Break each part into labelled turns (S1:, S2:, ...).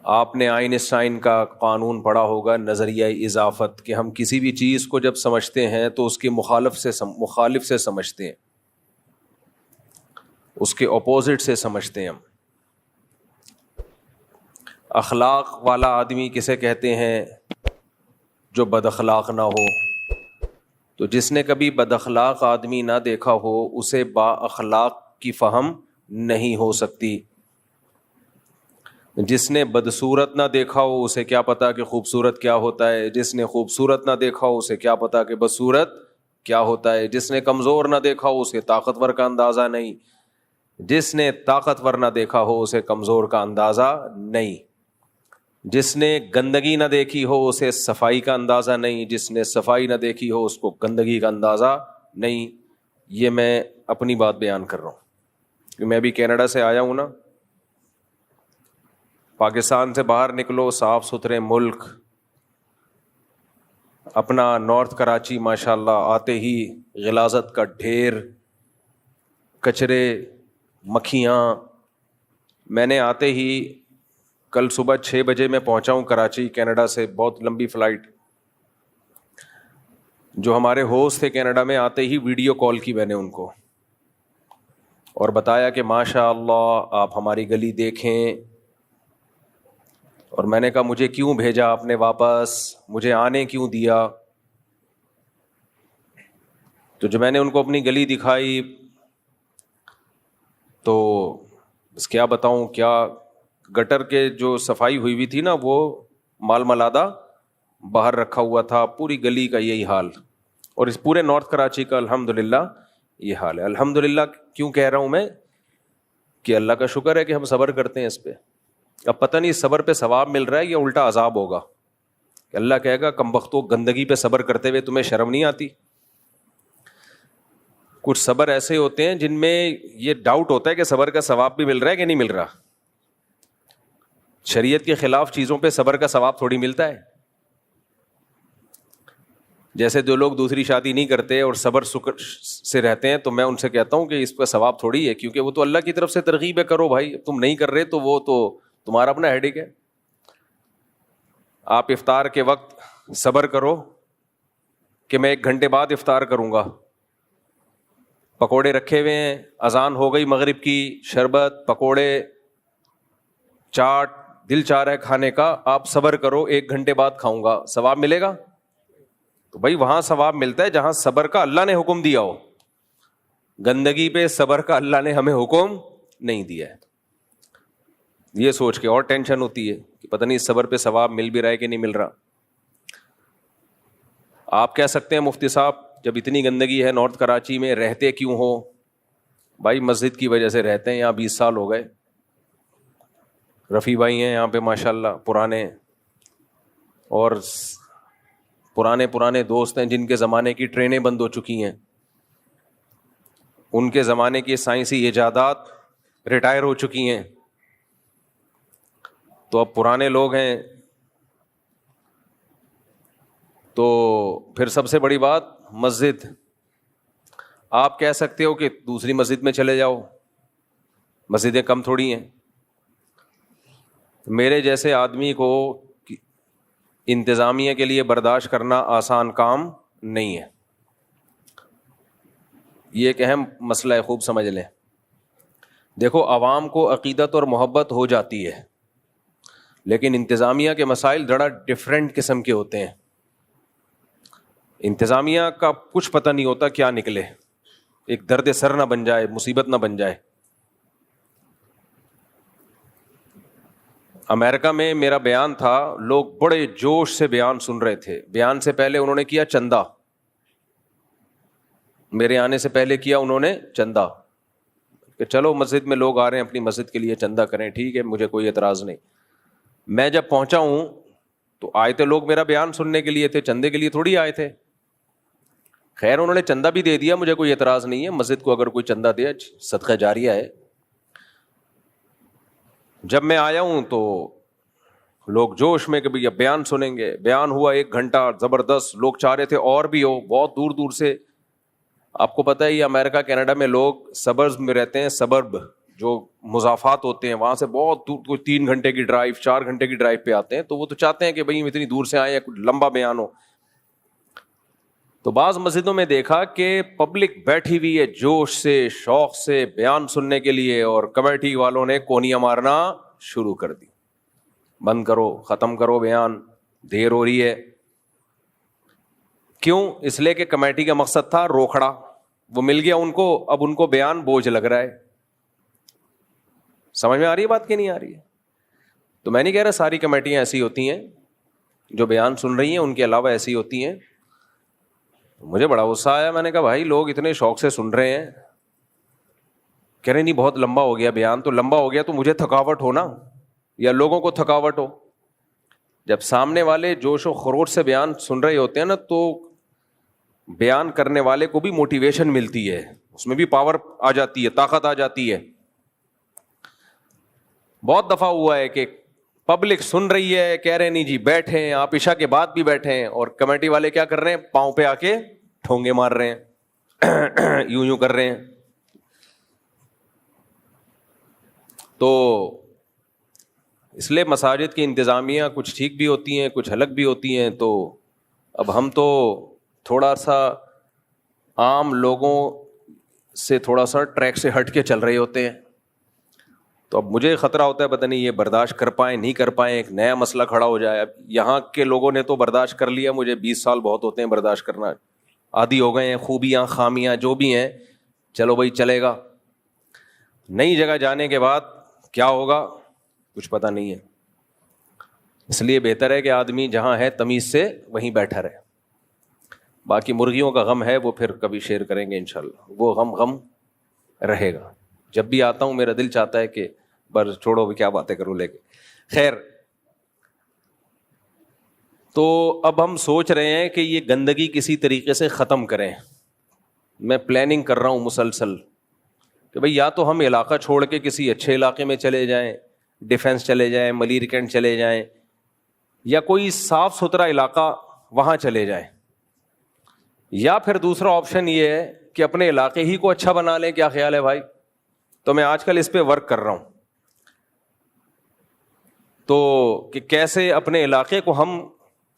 S1: آپ نے آئنسٹائن کا قانون پڑھا ہوگا، نظریہ اضافت، کہ ہم کسی بھی چیز کو جب سمجھتے ہیں تو اس کے مخالف سے سمجھتے ہیں، اس کے اپوزٹ سے سمجھتے ہیں ہم۔ اخلاق والا آدمی کسے کہتے ہیں؟ جو بد اخلاق نہ ہو۔ تو جس نے کبھی بد اخلاق آدمی نہ دیکھا ہو اسے با اخلاق کی فہم نہیں ہو سکتی۔ جس نے بدصورت نہ دیکھا ہو اسے کیا پتا کہ خوبصورت کیا ہوتا ہے، جس نے خوبصورت نہ دیکھا ہو اسے کیا پتا کہ بدصورت کیا ہوتا ہے، جس نے کمزور نہ دیکھا ہو اسے طاقتور کا اندازہ نہیں، جس نے طاقتور نہ دیکھا ہو اسے کمزور کا اندازہ نہیں، جس نے گندگی نہ دیکھی ہو اسے صفائی کا اندازہ نہیں، جس نے صفائی نہ دیکھی ہو اس کو گندگی کا اندازہ نہیں۔ یہ میں اپنی بات بیان کر رہا ہوں کہ میں بھی کینیڈا سے آیا ہوں نا۔ پاکستان سے باہر نکلو، صاف ستھرے ملک، اپنا نارتھ کراچی ماشاءاللہ، آتے ہی غلاظت کا ڈھیر، کچرے، مکھیاں۔ میں نے آتے ہی کل صبح 6 بجے میں پہنچا ہوں کراچی، کینیڈا سے، بہت لمبی فلائٹ۔ جو ہمارے ہوسٹ تھے کینیڈا میں، آتے ہی ویڈیو کال کی میں نے ان کو اور بتایا کہ ماشاء اللہ آپ ہماری گلی دیکھیں۔ اور میں نے کہا مجھے کیوں بھیجا آپ نے واپس، مجھے آنے کیوں دیا؟ تو جو میں نے ان کو اپنی گلی دکھائی تو بس کیا بتاؤں، کیا گٹر کے جو صفائی ہوئی ہوئی تھی نا، وہ مال ملادہ باہر رکھا ہوا تھا، پوری گلی کا یہی حال، اور اس پورے نارتھ کراچی کا الحمدللہ یہ حال ہے۔ الحمدللہ کیوں کہہ رہا ہوں میں؟ کہ اللہ کا شکر ہے کہ ہم صبر کرتے ہیں اس پہ۔ اب پتہ نہیں صبر پہ ثواب مل رہا ہے یا الٹا عذاب ہوگا، کہ اللہ کہے گا کم بختو، گندگی پہ صبر کرتے ہوئے تمہیں شرم نہیں آتی؟ کچھ صبر ایسے ہوتے ہیں جن میں یہ ڈاؤٹ ہوتا ہے کہ صبر کا ثواب بھی مل رہا ہے کہ نہیں مل رہا۔ شریعت کے خلاف چیزوں پہ صبر کا ثواب تھوڑی ملتا ہے۔ جیسے جو لوگ دوسری شادی نہیں کرتے اور صبر سے رہتے ہیں، تو میں ان سے کہتا ہوں کہ اس پہ ثواب تھوڑی ہے، کیونکہ وہ تو اللہ کی طرف سے ترغیب ہے، کرو بھائی، تم نہیں کر رہے تو وہ تو تمہارا اپنا ہیڈیک ہے۔ آپ افطار کے وقت صبر کرو کہ میں 1 گھنٹے بعد افطار کروں گا، پکوڑے رکھے ہوئے ہیں، اذان ہو گئی مغرب کی، شربت، پکوڑے، چاٹ، دل چاہ رہا ہے کھانے کا، آپ صبر کرو 1 گھنٹے بعد کھاؤں گا، ثواب ملے گا؟ تو بھائی وہاں ثواب ملتا ہے جہاں صبر کا اللہ نے حکم دیا ہو، گندگی پہ صبر کا اللہ نے ہمیں حکم نہیں دیا ہے۔ یہ سوچ کے اور ٹینشن ہوتی ہے کہ پتہ نہیں صبر پہ ثواب مل بھی رہا ہے کہ نہیں مل رہا۔ آپ کہہ سکتے ہیں مفتی صاحب جب اتنی گندگی ہے نارتھ کراچی میں رہتے کیوں ہو؟ بھائی مسجد کی وجہ سے رہتے ہیں، یہاں 20 سال ہو گئے۔ رفیع بھائی ہیں یہاں پہ ماشاءاللہ پرانے، اور پرانے دوست ہیں جن کے زمانے کی ٹرینیں بند ہو چکی ہیں، ان کے زمانے کی سائنسی ایجادات ریٹائر ہو چکی ہیں، تو اب پرانے لوگ ہیں۔ تو پھر سب سے بڑی بات مسجد، آپ کہہ سکتے ہو کہ دوسری مسجد میں چلے جاؤ، مسجدیں کم تھوڑی ہیں۔ میرے جیسے آدمی کو انتظامیہ کے لیے برداشت کرنا آسان کام نہیں ہے، یہ ایک اہم مسئلہ ہے، خوب سمجھ لیں۔ دیکھو عوام کو عقیدت اور محبت ہو جاتی ہے، لیکن انتظامیہ کے مسائل ذرا ڈفرینٹ قسم کے ہوتے ہیں۔ انتظامیہ کا کچھ پتہ نہیں ہوتا کیا نکلے، ایک درد سر نہ بن جائے، مصیبت نہ بن جائے۔ امریکہ میں میرا بیان تھا، لوگ بڑے جوش سے بیان سن رہے تھے۔ بیان سے پہلے انہوں نے کیا چندہ، میرے آنے سے پہلے کیا انہوں نے چندہ، کہ چلو مسجد میں لوگ آ رہے ہیں اپنی مسجد کے لیے چندہ کریں، ٹھیک ہے، مجھے کوئی اعتراض نہیں۔ میں جب پہنچا ہوں تو آئے تھے لوگ میرا بیان سننے کے لیے، تھے چندے کے لیے تھوڑی آئے تھے۔ خیر انہوں نے چندہ بھی دے دیا، مجھے کوئی اعتراض نہیں ہے، مسجد کو اگر کوئی چندہ دے صدقہ جاریہ ہے۔ جب میں آیا ہوں تو لوگ جوش میں کہ بھئی اب بیان سنیں گے۔ بیان ہوا 1 گھنٹہ زبردست، لوگ چاہ رہے تھے اور بھی ہو، بہت دور سے۔ آپ کو پتہ ہے یہ امریکہ کینیڈا میں لوگ سبرز میں رہتے ہیں، سبرب جو مضافات ہوتے ہیں وہاں سے بہت دور، کوئی 3 گھنٹے کی ڈرائیو 4 گھنٹے کی ڈرائیو پہ آتے ہیں، تو وہ تو چاہتے ہیں کہ بھئی اتنی دور سے آئے کچھ لمبا بیان ہو. تو بعض مسجدوں میں دیکھا کہ پبلک بیٹھی ہوئی ہے جوش سے شوق سے بیان سننے کے لیے، اور کمیٹی والوں نے کونیاں مارنا شروع کر دی، بند کرو، ختم کرو بیان، دیر ہو رہی ہے. کیوں؟ اس لیے کہ کمیٹی کا مقصد تھا روکھڑا، وہ مل گیا ان کو، اب ان کو بیان بوجھ لگ رہا ہے. سمجھ میں آ رہی ہے بات کہ نہیں آ رہی ہے؟ تو میں نہیں کہہ رہا ساری کمیٹیاں ایسی ہوتی ہیں، جو بیان سن رہی ہیں ان کے علاوہ ایسی ہوتی ہیں. مجھے بڑا غصہ آیا، میں نے کہا بھائی لوگ اتنے شوق سے سن رہے ہیں، کہہ رہے نہیں بہت لمبا ہو گیا بیان. تو لمبا ہو گیا تو مجھے تھکاوٹ ہو نا، یا لوگوں کو تھکاوٹ ہو. جب سامنے والے جوش و خروش سے بیان سن رہے ہوتے ہیں نا، تو بیان کرنے والے کو بھی موٹیویشن ملتی ہے، اس میں بھی پاور آ جاتی ہے، طاقت آ جاتی ہے. بہت دفعہ ہوا ہے کہ پبلک سن رہی ہے، کہہ رہے نہیں جی بیٹھے ہیں، آپ عشاء کے بعد بھی بیٹھے ہیں، اور کمیٹی والے کیا کر رہے ہیں؟ پاؤں پہ آ کے ٹھونگے مار رہے ہیں، یوں کر رہے ہیں. تو اس لیے مساجد کی انتظامیہ کچھ ٹھیک بھی ہوتی ہیں، کچھ الگ بھی ہوتی ہیں. تو اب ہم تو تھوڑا سا عام لوگوں سے تھوڑا سا ٹریک سے ہٹ کے چل رہے ہوتے ہیں. تو اب مجھے خطرہ ہوتا ہے پتہ نہیں یہ برداشت کر پائیں نہیں کر پائیں، ایک نیا مسئلہ کھڑا ہو جائے. اب یہاں کے لوگوں نے تو برداشت کر لیا، مجھے 20 سال بہت ہوتے ہیں برداشت کرنا، عادی ہو گئے ہیں، خوبیاں خامیاں جو بھی ہیں چلو بھائی چلے گا. نئی جگہ جانے کے بعد کیا ہوگا کچھ پتہ نہیں ہے. اس لیے بہتر ہے کہ آدمی جہاں ہے تمیز سے وہیں بیٹھا رہے. باقی مرغیوں کا غم ہے وہ پھر کبھی شیئر کریں گے انشاءاللہ، وہ غم رہے گا. جب بھی آتا ہوں میرا دل چاہتا ہے کہ بس چھوڑو کیا باتیں کروں لے کے. خیر، تو اب ہم سوچ رہے ہیں کہ یہ گندگی کسی طریقے سے ختم کریں. میں پلاننگ کر رہا ہوں مسلسل کہ بھئی یا تو ہم علاقہ چھوڑ کے کسی اچھے علاقے میں چلے جائیں، ڈیفینس چلے جائیں، ملیر کینٹ چلے جائیں، یا کوئی صاف ستھرا علاقہ وہاں چلے جائیں، یا پھر دوسرا آپشن یہ ہے کہ اپنے علاقے ہی کو اچھا بنا لیں. کیا خیال ہے بھائی؟ تو میں آج کل اس پہ ورک کر رہا ہوں، تو کہ کیسے اپنے علاقے کو ہم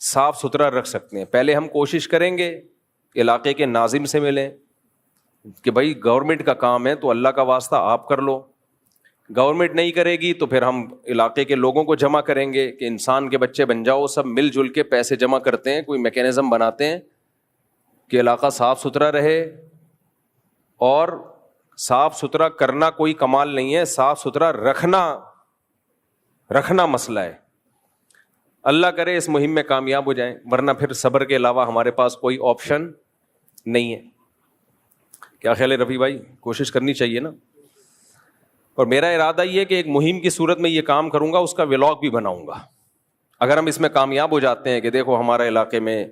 S1: صاف ستھرا رکھ سکتے ہیں. پہلے ہم کوشش کریں گے علاقے کے ناظم سے ملیں کہ بھائی گورنمنٹ کا کام ہے تو اللہ کا واسطہ آپ کر لو. گورنمنٹ نہیں کرے گی تو پھر ہم علاقے کے لوگوں کو جمع کریں گے کہ انسان کے بچے بن جاؤ، سب مل جل کے پیسے جمع کرتے ہیں، کوئی میکینزم بناتے ہیں کہ علاقہ صاف ستھرا رہے. اور صاف ستھرا کرنا کوئی کمال نہیں ہے، صاف ستھرا رکھنا مسئلہ ہے. اللہ کرے اس مہم میں کامیاب ہو جائیں، ورنہ پھر صبر کے علاوہ ہمارے پاس کوئی آپشن نہیں ہے. کیا خیال ہے رفیع بھائی؟ کوشش کرنی چاہیے نا. اور میرا ارادہ یہ ہے کہ ایک مہم کی صورت میں یہ کام کروں گا، اس کا ولاگ بھی بناؤں گا. اگر ہم اس میں کامیاب ہو جاتے ہیں کہ دیکھو ہمارے علاقے میں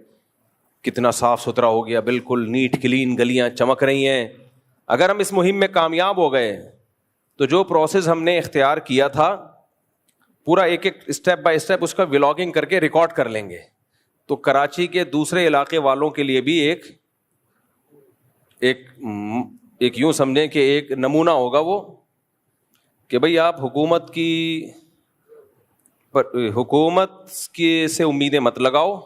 S1: کتنا صاف ستھرا ہو گیا، بالکل نیٹ کلین، گلیاں چمک رہی ہیں، اگر ہم اس مہم میں کامیاب ہو گئے تو جو پروسیس ہم نے اختیار کیا تھا پورا ایک ایک اسٹیپ بائی اسٹیپ اس کا ولاگنگ کر کے ریکارڈ کر لیں گے. تو کراچی کے دوسرے علاقے والوں کے لیے بھی ایک یوں سمجھیں کہ ایک نمونہ ہوگا وہ، کہ بھئی آپ حکومت کی سے امیدیں مت لگاؤ.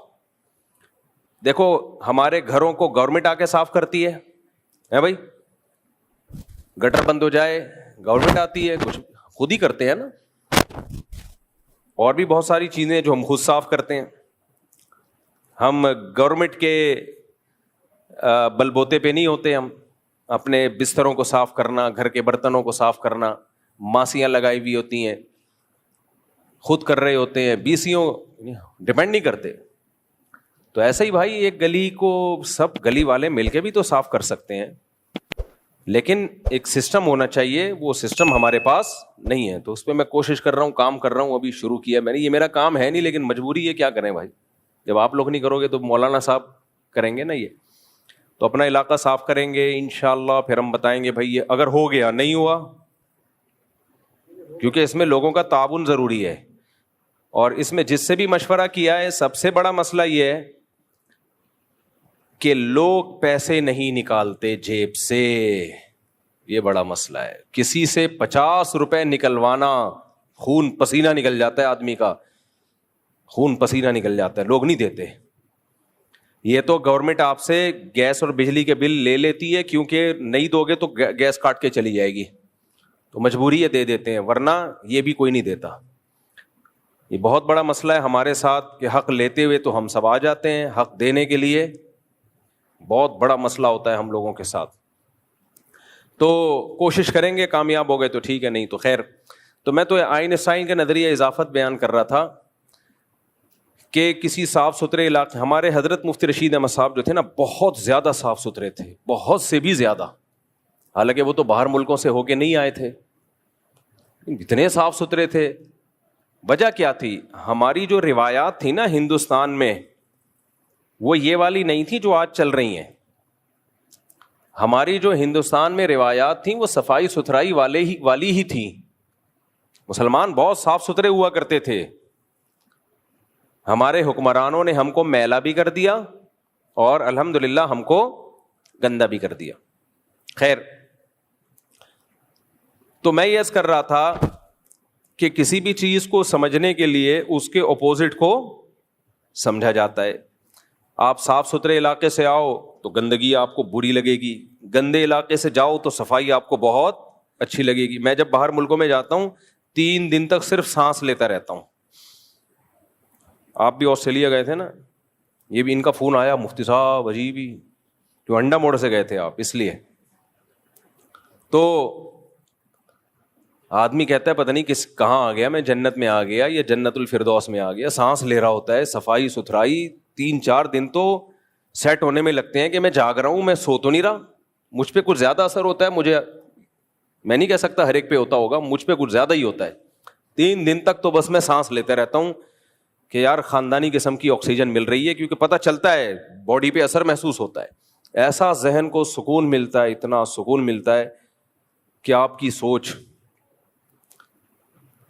S1: دیکھو ہمارے گھروں کو گورنمنٹ آ کے صاف کرتی ہے بھائی، گٹر بند ہو جائے گورنمنٹ آتی ہے، کچھ خود ہی کرتے ہیں نا. اور بھی بہت ساری چیزیں جو ہم خود صاف کرتے ہیں. ہم گورنمنٹ کے بل بوتے پہ نہیں ہوتے، ہم اپنے بستروں کو صاف کرنا، گھر کے برتنوں کو صاف کرنا، ماسیاں لگائی ہوئی ہوتی ہیں، خود کر رہے ہوتے ہیں، بیسیوں ڈیپینڈ نہیں کرتے. تو ایسا ہی بھائی ایک گلی کو سب گلی والے مل کے بھی تو صاف کر سکتے ہیں، لیکن ایک سسٹم ہونا چاہیے، وہ سسٹم ہمارے پاس نہیں ہے. تو اس پہ میں کوشش کر رہا ہوں، کام کر رہا ہوں، ابھی شروع کیا میں نے. یہ میرا کام ہے نہیں لیکن مجبوری ہے، کیا کریں بھائی، جب آپ لوگ نہیں کرو گے تو مولانا صاحب کریں گے نا. یہ تو اپنا علاقہ صاف کریں گے انشاءاللہ، پھر ہم بتائیں گے بھائی یہ اگر ہو گیا، نہیں ہوا، کیونکہ اس میں لوگوں کا تعاون ضروری ہے. اور اس میں جس سے بھی مشورہ کیا ہے سب سے بڑا مسئلہ یہ ہے کہ لوگ پیسے نہیں نکالتے جیب سے. یہ بڑا مسئلہ ہے. کسی سے 50 روپے نکلوانا، خون پسینہ نکل جاتا ہے آدمی کا، خون پسینہ نکل جاتا ہے، لوگ نہیں دیتے. یہ تو گورنمنٹ آپ سے گیس اور بجلی کے بل لے لیتی ہے، کیونکہ نہیں دو گے تو گیس کاٹ کے چلی جائے گی، تو مجبوری ہے دے دیتے ہیں، ورنہ یہ بھی کوئی نہیں دیتا. یہ بہت بڑا مسئلہ ہے ہمارے ساتھ کہ حق لیتے ہوئے تو ہم سب آ جاتے ہیں، حق دینے کے لیے بہت بڑا مسئلہ ہوتا ہے ہم لوگوں کے ساتھ. تو کوشش کریں گے، کامیاب ہو گئے تو ٹھیک ہے، نہیں تو خیر. تو میں تو آئنسٹائن کے نظریہ اضافت بیان کر رہا تھا کہ کسی صاف ستھرے علاقے، ہمارے حضرت مفتی رشید احمد صاحب جو تھے نا، بہت زیادہ صاف ستھرے تھے، بہت سے بھی زیادہ. حالانکہ وہ تو باہر ملکوں سے ہو کے نہیں آئے تھے، اتنے صاف ستھرے تھے. وجہ کیا تھی؟ ہماری جو روایات تھی نا ہندوستان میں، وہ یہ والی نہیں تھی جو آج چل رہی ہیں. ہماری جو ہندوستان میں روایات تھیں وہ صفائی ستھرائی والی ہی تھی. مسلمان بہت صاف ستھرے ہوا کرتے تھے. ہمارے حکمرانوں نے ہم کو میلا بھی کر دیا اور الحمدللہ ہم کو گندا بھی کر دیا. خیر، تو میں یہ عرض کر رہا تھا کہ کسی بھی چیز کو سمجھنے کے لیے اس کے اپوزٹ کو سمجھا جاتا ہے. آپ صاف ستھرے علاقے سے آؤ تو گندگی آپ کو بری لگے گی، گندے علاقے سے جاؤ تو صفائی آپ کو بہت اچھی لگے گی. میں جب باہر ملکوں میں جاتا ہوں 3 دن تک صرف سانس لیتا رہتا ہوں. آپ بھی آسٹریلیا گئے تھے نا، یہ بھی ان کا فون آیا، مفتی صاحب عجیب ہی، جو انڈا موڑ سے گئے تھے آپ، اس لیے. تو آدمی کہتا ہے پتہ نہیں کہاں آ گیا، میں جنت میں آ گیا یا جنت الفردوس میں آ گیا. سانس لے رہا ہوتا ہے، صفائی ستھرائی 3-4 دن تو سیٹ ہونے میں لگتے ہیں کہ میں جاگ رہا ہوں، میں سو تو نہیں رہا. مجھ پہ کچھ زیادہ اثر ہوتا ہے، میں نہیں کہہ سکتا ہر ایک پہ ہوتا ہوگا، مجھ پہ کچھ زیادہ ہی ہوتا ہے. 3 دن تک تو بس میں سانس لیتا رہتا ہوں کہ یار خاندانی قسم کی آکسیجن مل رہی ہے، کیونکہ پتہ چلتا ہے باڈی پہ اثر محسوس ہوتا ہے. ایسا ذہن کو سکون ملتا ہے، اتنا سکون ملتا ہے کہ آپ کی سوچ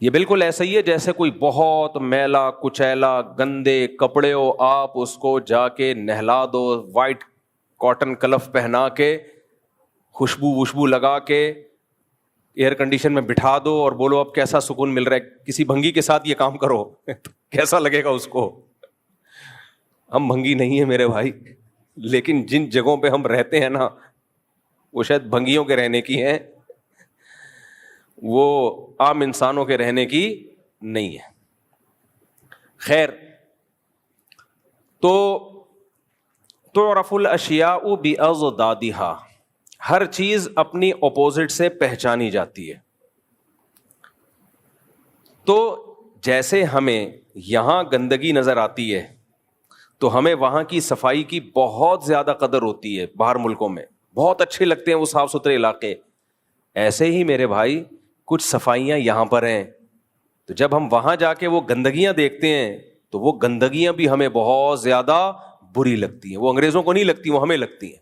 S1: یہ بالکل ایسا ہی ہے جیسے کوئی بہت میلا کچیلا گندے کپڑے ہو، آپ اس کو جا کے نہلا دو، وائٹ کاٹن کلف پہنا کے، خوشبو لگا کے ایئر کنڈیشن میں بٹھا دو اور بولو اب کیسا سکون مل رہا ہے. کسی بھنگی کے ساتھ یہ کام کرو کیسا لگے گا اس کو؟ ہم بھنگی نہیں ہیں میرے بھائی، لیکن جن جگہوں پہ ہم رہتے ہیں نا وہ شاید بھنگیوں کے رہنے کی ہیں، وہ عام انسانوں کے رہنے کی نہیں ہے. خیر، تو تعرف الاشیاء باضدادها، ہر چیز اپنی اپوزٹ سے پہچانی جاتی ہے. تو جیسے ہمیں یہاں گندگی نظر آتی ہے تو ہمیں وہاں کی صفائی کی بہت زیادہ قدر ہوتی ہے. باہر ملکوں میں بہت اچھے لگتے ہیں وہ صاف ستھرے علاقے. ایسے ہی میرے بھائی کچھ صفائیاں یہاں پر ہیں، تو جب ہم وہاں جا کے وہ گندگیاں دیکھتے ہیں تو وہ گندگیاں بھی ہمیں بہت زیادہ بری لگتی ہیں. وہ انگریزوں کو نہیں لگتی، وہ ہمیں لگتی ہیں.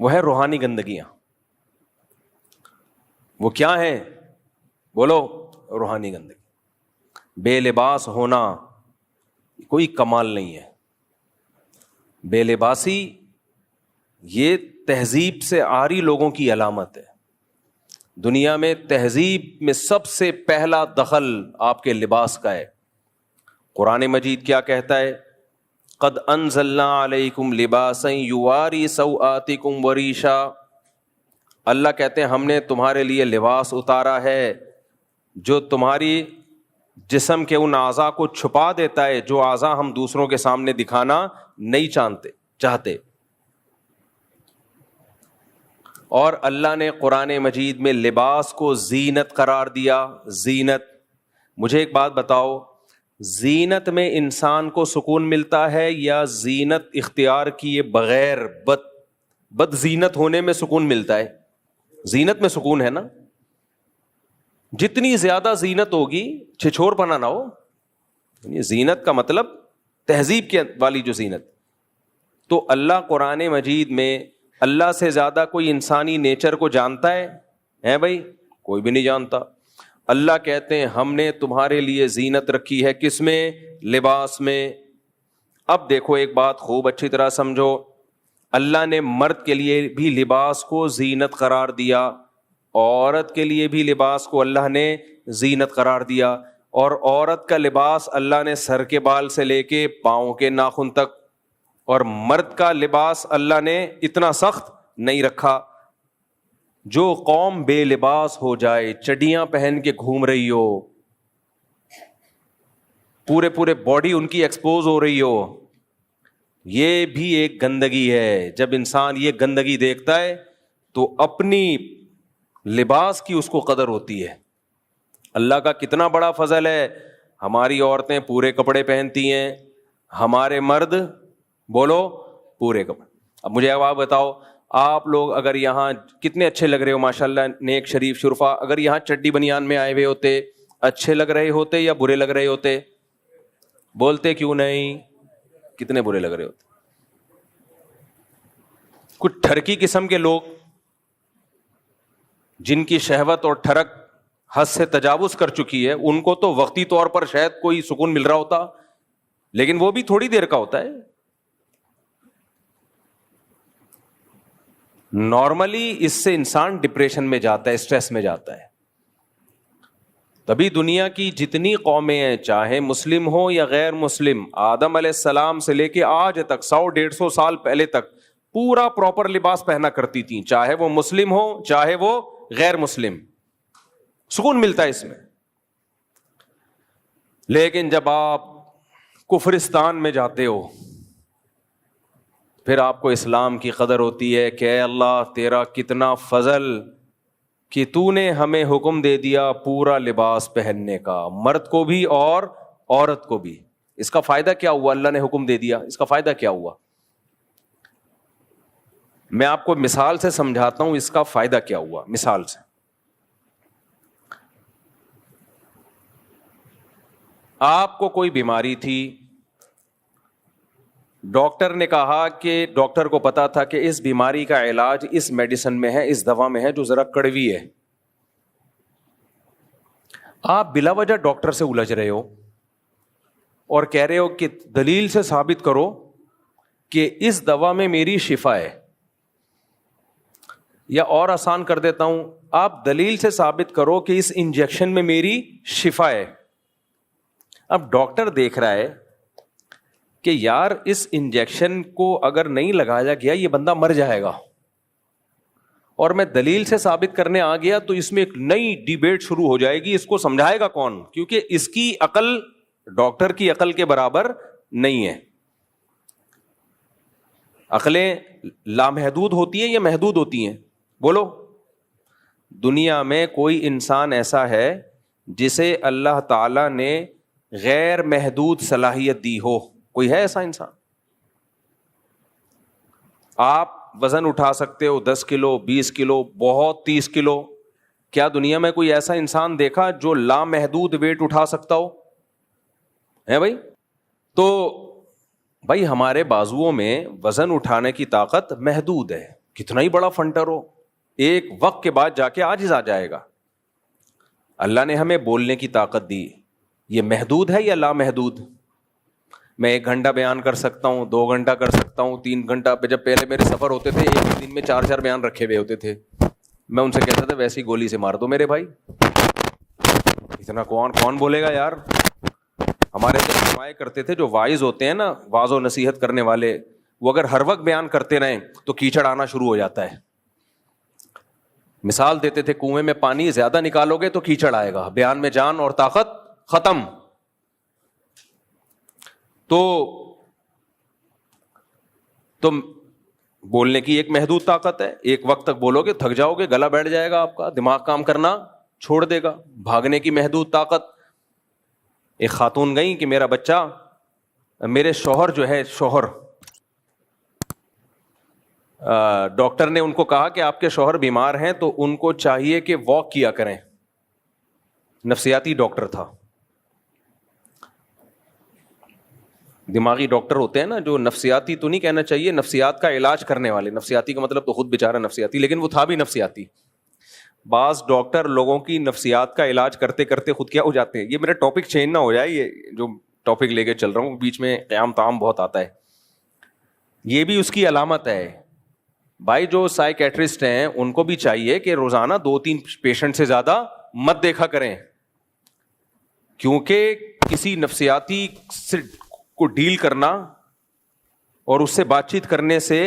S1: وہ ہے روحانی گندگیاں. وہ کیا ہیں؟ بولو. روحانی گندگی. بے لباس ہونا کوئی کمال نہیں ہے. بے لباسی یہ تہذیب سے عاری لوگوں کی علامت ہے. دنیا میں تہذیب میں سب سے پہلا دخل آپ کے لباس کا ہے. قرآن مجید کیا کہتا ہے؟ قد انزلنا علیکم لباسا یواری سوآتکم وریشا. اللہ کہتے ہیں ہم نے تمہارے لیے لباس اتارا ہے جو تمہاری جسم کے ان اعضاء کو چھپا دیتا ہے جو اعضاء ہم دوسروں کے سامنے دکھانا نہیں چاہتے. اور اللہ نے قرآن مجید میں لباس کو زینت قرار دیا. زینت. مجھے ایک بات بتاؤ، زینت میں انسان کو سکون ملتا ہے یا زینت اختیار کیے بغیر بد زینت ہونے میں سکون ملتا ہے؟ زینت میں سکون ہے نا. جتنی زیادہ زینت ہوگی چھچور پنا نہ ہو. زینت کا مطلب تہذیب کے والی جو زینت. تو اللہ قرآن مجید میں اللہ سے زیادہ کوئی انسانی نیچر کو جانتا ہے بھائی؟ کوئی بھی نہیں جانتا. اللہ کہتے ہیں ہم نے تمہارے لیے زینت رکھی ہے. کس میں؟ لباس میں. اب دیکھو ایک بات خوب اچھی طرح سمجھو. اللہ نے مرد کے لیے بھی لباس کو زینت قرار دیا، عورت کے لیے بھی لباس کو اللہ نے زینت قرار دیا، اور عورت کا لباس اللہ نے سر کے بال سے لے کے پاؤں کے ناخن تک، اور مرد کا لباس اللہ نے اتنا سخت نہیں رکھا۔ جو قوم بے لباس ہو جائے، چڈیاں پہن کے گھوم رہی ہو، پورے باڈی ان کی ایکسپوز ہو رہی ہو، یہ بھی ایک گندگی ہے۔ جب انسان یہ گندگی دیکھتا ہے تو اپنی لباس کی اس کو قدر ہوتی ہے۔ اللہ کا کتنا بڑا فضل ہے، ہماری عورتیں پورے کپڑے پہنتی ہیں، ہمارے مرد بولو پورے کپڑے۔ اب مجھے آپ بتاؤ، آپ لوگ اگر یہاں کتنے اچھے لگ رہے ہو ماشاءاللہ، نیک شریف شرفا، اگر یہاں چڈی بنیان میں آئے ہوئے ہوتے، اچھے لگ رہے ہوتے یا برے لگ رہے ہوتے؟ بولتے کیوں نہیں؟ کتنے برے لگ رہے ہوتے۔ کچھ ٹھرکی قسم کے لوگ جن کی شہوت اور ٹھرک حد سے تجاوز کر چکی ہے، ان کو تو وقتی طور پر شاید کوئی سکون مل رہا ہوتا، لیکن وہ بھی تھوڑی دیر کا ہوتا ہے۔ نارملی اس سے انسان ڈپریشن میں جاتا ہے، اسٹریس میں جاتا ہے۔ تبھی دنیا کی جتنی قومیں ہیں، چاہے مسلم ہو یا غیر مسلم، آدم علیہ السلام سے لے کے آج تک 100-150 سال پہلے تک پورا پراپر لباس پہنا کرتی تھیں، چاہے وہ مسلم ہو چاہے وہ غیر مسلم، سکون ملتا ہے اس میں۔ لیکن جب آپ کفرستان میں جاتے ہو، پھر آپ کو اسلام کی قدر ہوتی ہے کہ اے اللہ تیرا کتنا فضل کہ تو نے ہمیں حکم دے دیا پورا لباس پہننے کا، مرد کو بھی اور عورت کو بھی۔ اس کا فائدہ کیا ہوا؟ اللہ نے حکم دے دیا، اس کا فائدہ کیا ہوا؟ میں آپ کو مثال سے سمجھاتا ہوں اس کا فائدہ کیا ہوا۔ مثال سے، آپ کو کوئی بیماری تھی، ڈاکٹر نے کہا کہ ڈاکٹر کو پتا تھا کہ اس بیماری کا علاج اس میڈیسن میں ہے، اس دوا میں ہے جو ذرا کڑوی ہے۔ آپ بلا وجہ ڈاکٹر سے الجھ رہے ہو اور کہہ رہے ہو کہ دلیل سے ثابت کرو کہ اس دوا میں میری شفا ہے، یا اور آسان کر دیتا ہوں، آپ دلیل سے ثابت کرو کہ اس انجیکشن میں میری شفا ہے۔ اب ڈاکٹر دیکھ رہا ہے کہ یار اس انجیکشن کو اگر نہیں لگایا گیا یہ بندہ مر جائے گا، اور میں دلیل سے ثابت کرنے آ گیا تو اس میں ایک نئی ڈیبیٹ شروع ہو جائے گی، اس کو سمجھائے گا کون؟ کیونکہ اس کی عقل ڈاکٹر کی عقل کے برابر نہیں ہے۔ عقلیں لامحدود ہوتی ہیں یا محدود ہوتی ہیں؟ بولو۔ دنیا میں کوئی انسان ایسا ہے جسے اللہ تعالی نے غیر محدود صلاحیت دی ہو؟ کوئی ہے ایسا انسان؟ آپ وزن اٹھا سکتے ہو 10 کلو 20 کلو بہت 30 کلو، کیا دنیا میں کوئی ایسا انسان دیکھا جو لامحدود ویٹ اٹھا سکتا ہو؟ ہے بھائی؟ تو بھائی ہمارے بازوؤں میں وزن اٹھانے کی طاقت محدود ہے، کتنا ہی بڑا فنٹر ہو ایک وقت کے بعد جا کے عاجز آ جائے گا۔ اللہ نے ہمیں بولنے کی طاقت دی، یہ محدود ہے یا لامحدود؟ میں 1 گھنٹہ بیان کر سکتا ہوں، 2 گھنٹہ کر سکتا ہوں، 3 گھنٹہ پہ جب پہلے میرے سفر ہوتے تھے ایک دن میں 4 بیان رکھے ہوئے ہوتے تھے، میں ان سے کہتا تھا ویسی گولی سے مار دو میرے بھائی، اتنا کون بولے گا یار۔ ہمارے جو علماء کرتے تھے، جو واعظ ہوتے ہیں نا، واعظ و نصیحت کرنے والے، وہ اگر ہر وقت بیان کرتے رہیں تو کیچڑ آنا شروع ہو جاتا ہے۔ مثال دیتے تھے کنویں میں پانی زیادہ نکالو گے تو کیچڑ آئے گا، بیان میں جان اور طاقت ختم۔ تو تم بولنے کی ایک محدود طاقت ہے، ایک وقت تک بولو گے تھک جاؤ گے، گلا بیٹھ جائے گا آپ کا، دماغ کام کرنا چھوڑ دے گا۔ بھاگنے کی محدود طاقت، ایک خاتون گئی کہ میرا بچہ، میرے شوہر جو ہے شوہر، ڈاکٹر نے ان کو کہا کہ آپ کے شوہر بیمار ہیں تو ان کو چاہیے کہ واک کیا کریں، نفسیاتی ڈاکٹر تھا، دماغی ڈاکٹر ہوتے ہیں نا جو نفسیاتی تو نہیں کہنا چاہیے، نفسیات کا علاج کرنے والے، نفسیاتی کا مطلب تو خود بیچارہ نفسیاتی، لیکن وہ تھا بھی نفسیاتی۔ بعض ڈاکٹر لوگوں کی نفسیات کا علاج کرتے کرتے خود کیا ہو جاتے ہیں۔ یہ میرا ٹاپک چینج نہ ہو جائے، یہ جو ٹاپک لے کے چل رہا ہوں بیچ میں قیام طعام بہت آتا ہے، یہ بھی اس کی علامت ہے بھائی جو سائیکیٹرسٹ ہیں ان کو بھی چاہیے کہ روزانہ 2-3 پیشنٹ سے زیادہ مت دیکھا کریں, کیونکہ کسی نفسیاتی سے کو ڈیل کرنا اور اس سے بات چیت کرنے سے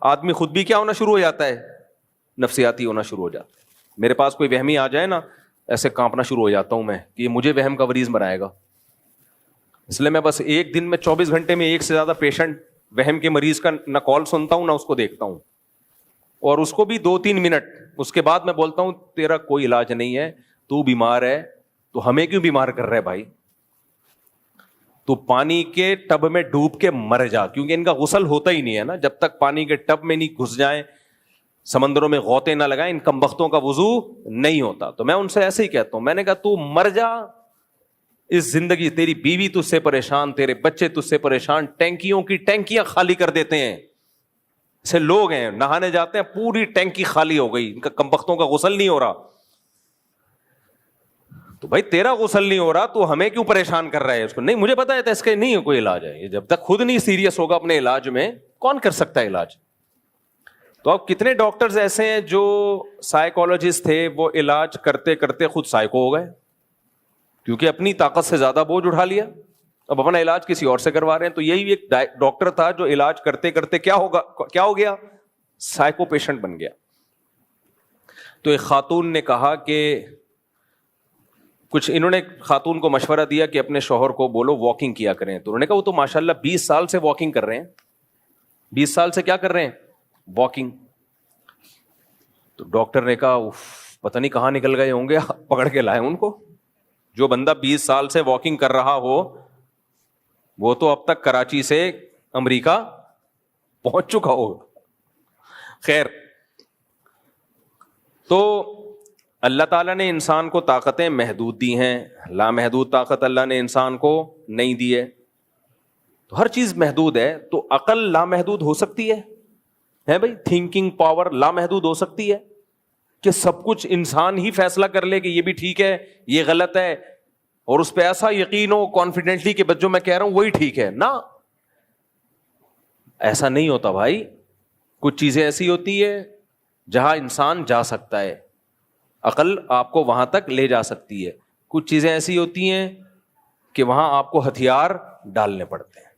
S1: آدمی خود بھی کیا ہونا شروع ہو جاتا ہے, نفسیاتی ہونا شروع ہو جاتا ہے. میرے پاس کوئی وہمی آ جائے نا, ایسے کانپنا شروع ہو جاتا ہوں میں کہ مجھے وہم کا مریض بنائے گا. اس لیے میں بس ایک دن میں 24 گھنٹے میں 1 سے زیادہ پیشنٹ وہم کے مریض کا نہ کال سنتا ہوں نہ اس کو دیکھتا ہوں, اور اس کو بھی 2-3 منٹ, اس کے بعد میں بولتا ہوں تیرا کوئی علاج نہیں ہے, تو بیمار ہے, تو ہمیں کیوں بیمار کر رہا ہے بھائی, تو پانی کے ٹب میں ڈوب کے مر جا, کیونکہ ان کا غسل ہوتا ہی نہیں ہے نا, جب تک پانی کے ٹب میں نہیں گھس جائیں, سمندروں میں غوطے نہ لگائیں, ان کمبختوں کا وضو نہیں ہوتا. تو میں ان سے ایسے ہی کہتا ہوں, میں نے کہا تو مر جا, اس زندگی تیری بیوی تجھ سے پریشان, تیرے بچے تجھ سے پریشان, ٹینکیوں کی ٹینکیاں خالی کر دیتے ہیں. ایسے لوگ ہیں نہانے جاتے ہیں پوری ٹینکی خالی ہو گئی, ان کا کمبختوں کا غسل نہیں ہو رہا. تو بھائی تیرا غسل نہیں ہو رہا تو ہمیں کیوں پریشان کر رہا ہے اس کو؟ نہیں مجھے پتا ہے اس کا نہیں کوئی علاج ہے, جب تک خود نہیں سیریس ہوگا اپنے علاج میں کون کر سکتا ہے علاج. تو اب کتنے ڈاکٹرز ایسے ہیں جو سائیکالوجسٹ تھے وہ علاج کرتے کرتے خود سائیکو ہو گئے, کیونکہ اپنی طاقت سے زیادہ بوجھ اٹھا لیا, اب اپنا علاج کسی اور سے کروا رہے ہیں. تو یہی ایک ڈاکٹر تھا جو علاج کرتے کرتے کیا ہو گیا, سائیکو پیشنٹ بن گیا. تو ایک خاتون نے کہا کہ کچھ انہوں نے خاتون کو مشورہ دیا کہ اپنے شوہر کو بولو واکنگ کیا کریں. تو انہوں نے کہا وہ تو ماشاءاللہ 20 سال سے واکنگ کر رہے ہیں, 20 سال سے کیا کر رہے ہیں, واکنگ. تو ڈاکٹر نے کہا پتہ نہیں کہاں نکل گئے ہوں گے, پکڑ کے لائے ان کو. جو بندہ 20 سال سے واکنگ کر رہا ہو وہ تو اب تک کراچی سے امریکہ پہنچ چکا ہوگا. خیر, تو اللہ تعالیٰ نے انسان کو طاقتیں محدود دی ہیں, لامحدود طاقت اللہ نے انسان کو نہیں دی ہے. تو ہر چیز محدود ہے, تو عقل لامحدود ہو سکتی ہے بھائی, تھنکنگ پاور لامحدود ہو سکتی ہے کہ سب کچھ انسان ہی فیصلہ کر لے کہ یہ بھی ٹھیک ہے یہ غلط ہے, اور اس پہ ایسا یقین ہو کانفیڈنٹلی کہ جو میں کہہ رہا ہوں وہی ٹھیک ہے. نہ, ایسا نہیں ہوتا بھائی. کچھ چیزیں ایسی ہوتی ہے جہاں انسان جا سکتا ہے, عقل آپ کو وہاں تک لے جا سکتی ہے. کچھ چیزیں ایسی ہوتی ہیں کہ وہاں آپ کو ہتھیار ڈالنے پڑتے ہیں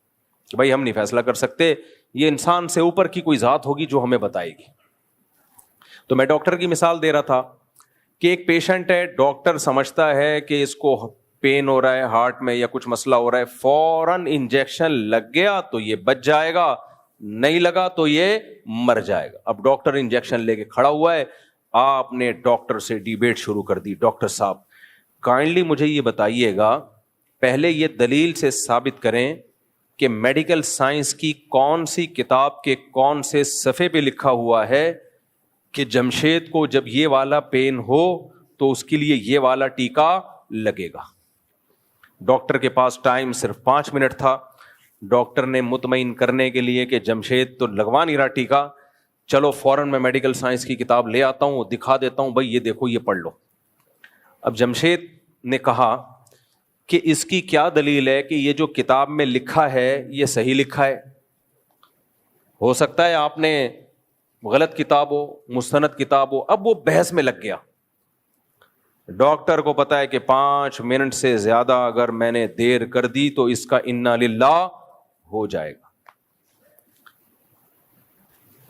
S1: کہ بھائی ہم نہیں فیصلہ کر سکتے, یہ انسان سے اوپر کی کوئی ذات ہوگی جو ہمیں بتائے گی. تو میں ڈاکٹر کی مثال دے رہا تھا کہ ایک پیشنٹ ہے, ڈاکٹر سمجھتا ہے کہ اس کو پین ہو رہا ہے ہارٹ میں یا کچھ مسئلہ ہو رہا ہے, فوراً انجیکشن لگ گیا تو یہ بچ جائے گا, نہیں لگا تو یہ مر جائے گا. اب ڈاکٹر انجیکشن لے کے کھڑا ہوا ہے, آپ نے ڈاکٹر سے ڈیبیٹ شروع کر دی, ڈاکٹر صاحب کائنڈلی مجھے یہ بتائیے گا, پہلے یہ دلیل سے ثابت کریں کہ میڈیکل سائنس کی کون سی کتاب کے کون سے صفحے پہ لکھا ہوا ہے کہ جمشید کو جب یہ والا پین ہو تو اس کے لیے یہ والا ٹیکا لگے گا. ڈاکٹر کے پاس ٹائم صرف 5 منٹ تھا. ڈاکٹر نے مطمئن کرنے کے لیے کہ جمشید تو لگوا نہیں رہا ٹیکا, چلو فوراً میں میڈیکل سائنس کی کتاب لے آتا ہوں, دکھا دیتا ہوں, بھائی یہ دیکھو یہ پڑھ لو. اب جمشید نے کہا کہ اس کی کیا دلیل ہے کہ یہ جو کتاب میں لکھا ہے یہ صحیح لکھا ہے؟ ہو سکتا ہے آپ نے غلط کتاب ہو, مستند کتاب ہو. اب وہ بحث میں لگ گیا. ڈاکٹر کو پتا ہے کہ 5 منٹ سے زیادہ اگر میں نے دیر کر دی تو اس کا انا للہ ہو جائے گا.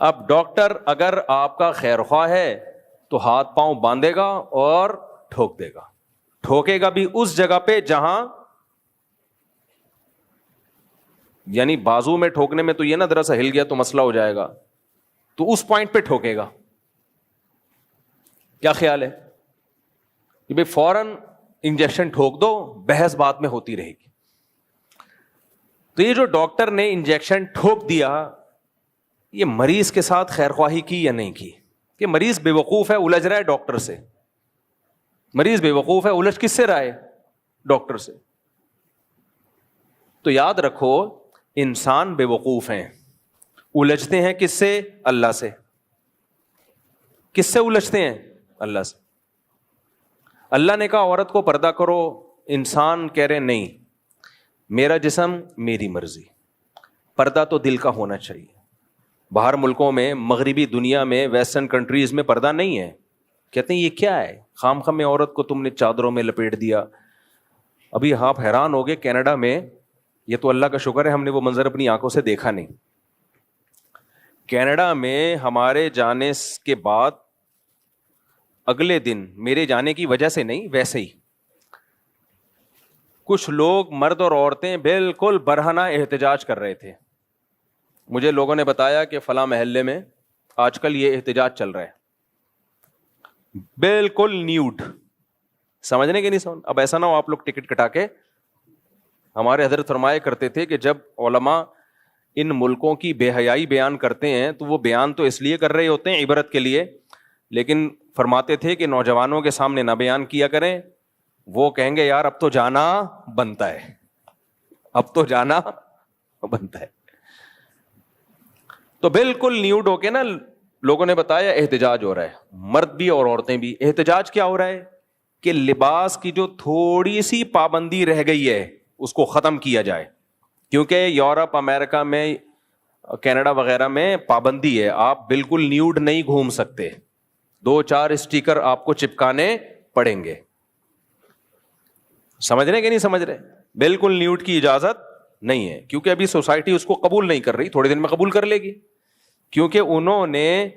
S1: اب ڈاکٹر اگر آپ کا خیر خواہ ہے تو ہاتھ پاؤں باندھے گا اور ٹھوک دے گا, ٹھوکے گا بھی اس جگہ پہ جہاں, یعنی بازو میں ٹھوکنے میں تو یہ نا ذرا سا ہل گیا تو مسئلہ ہو جائے گا, تو اس پوائنٹ پہ ٹھوکے گا. کیا خیال ہے کہ بھئی فوراً انجیکشن ٹھوک دو, بحث بات میں ہوتی رہے گی. تو یہ جو ڈاکٹر نے انجیکشن ٹھوک دیا, یہ مریض کے ساتھ خیر خواہی کی یا نہیں کی؟ کہ مریض بے وقوف ہے, الجھ رہا ہے ڈاکٹر سے. مریض بے وقوف ہے, الجھ کس سے رہا ہے؟ ڈاکٹر سے. تو یاد رکھو انسان بے وقوف ہیں, الجھتے ہیں کس سے؟ اللہ سے. کس سے الجھتے ہیں؟ اللہ سے. اللہ نے کہا عورت کو پردہ کرو, انسان کہہ رہے نہیں, میرا جسم میری مرضی. پردہ تو دل کا ہونا چاہیے. باہر ملکوں میں, مغربی دنیا میں, ویسٹرن کنٹریز میں پردہ نہیں ہے. کہتے ہیں یہ کیا ہے, خام خام میں عورت کو تم نے چادروں میں لپیٹ دیا. ابھی آپ حیران ہو گئے, کینیڈا میں, یہ تو اللہ کا شکر ہے ہم نے وہ منظر اپنی آنکھوں سے دیکھا نہیں, کینیڈا میں ہمارے جانے کے بعد اگلے دن, میرے جانے کی وجہ سے نہیں ویسے ہی, کچھ لوگ مرد اور عورتیں بالکل برہنہ احتجاج کر رہے تھے. مجھے لوگوں نے بتایا کہ فلاں محلے میں آج کل یہ احتجاج چل رہا ہے, بالکل نیوڈ. سمجھنے کے نہیں سمجھ. اب ایسا نہ ہو آپ لوگ ٹکٹ کٹا کے, ہمارے حضرت فرمایا کرتے تھے کہ جب علماء ان ملکوں کی بے حیائی بیان کرتے ہیں تو وہ بیان تو اس لیے کر رہے ہوتے ہیں عبرت کے لیے, لیکن فرماتے تھے کہ نوجوانوں کے سامنے نہ بیان کیا کریں, وہ کہیں گے یار اب تو جانا بنتا ہے, اب تو جانا بنتا ہے. تو بالکل نیوڈ ہو کے نا, لوگوں نے بتایا احتجاج ہو رہا ہے, مرد بھی اور عورتیں بھی. احتجاج کیا ہو رہا ہے کہ لباس کی جو تھوڑی سی پابندی رہ گئی ہے اس کو ختم کیا جائے, کیونکہ یورپ, امریکہ میں, کینیڈا وغیرہ میں پابندی ہے, آپ بالکل نیوڈ نہیں گھوم سکتے, 2-4 اسٹیکر آپ کو چپکانے پڑیں گے. سمجھ رہے کہ نہیں سمجھ رہے؟ بالکل نیوڈ کی اجازت نہیں ہے, کیونکہ ابھی سوسائٹی اس کو قبول نہیں کر رہی, تھوڑے دن میں قبول کر لے گی, کیونکہ انہوں نے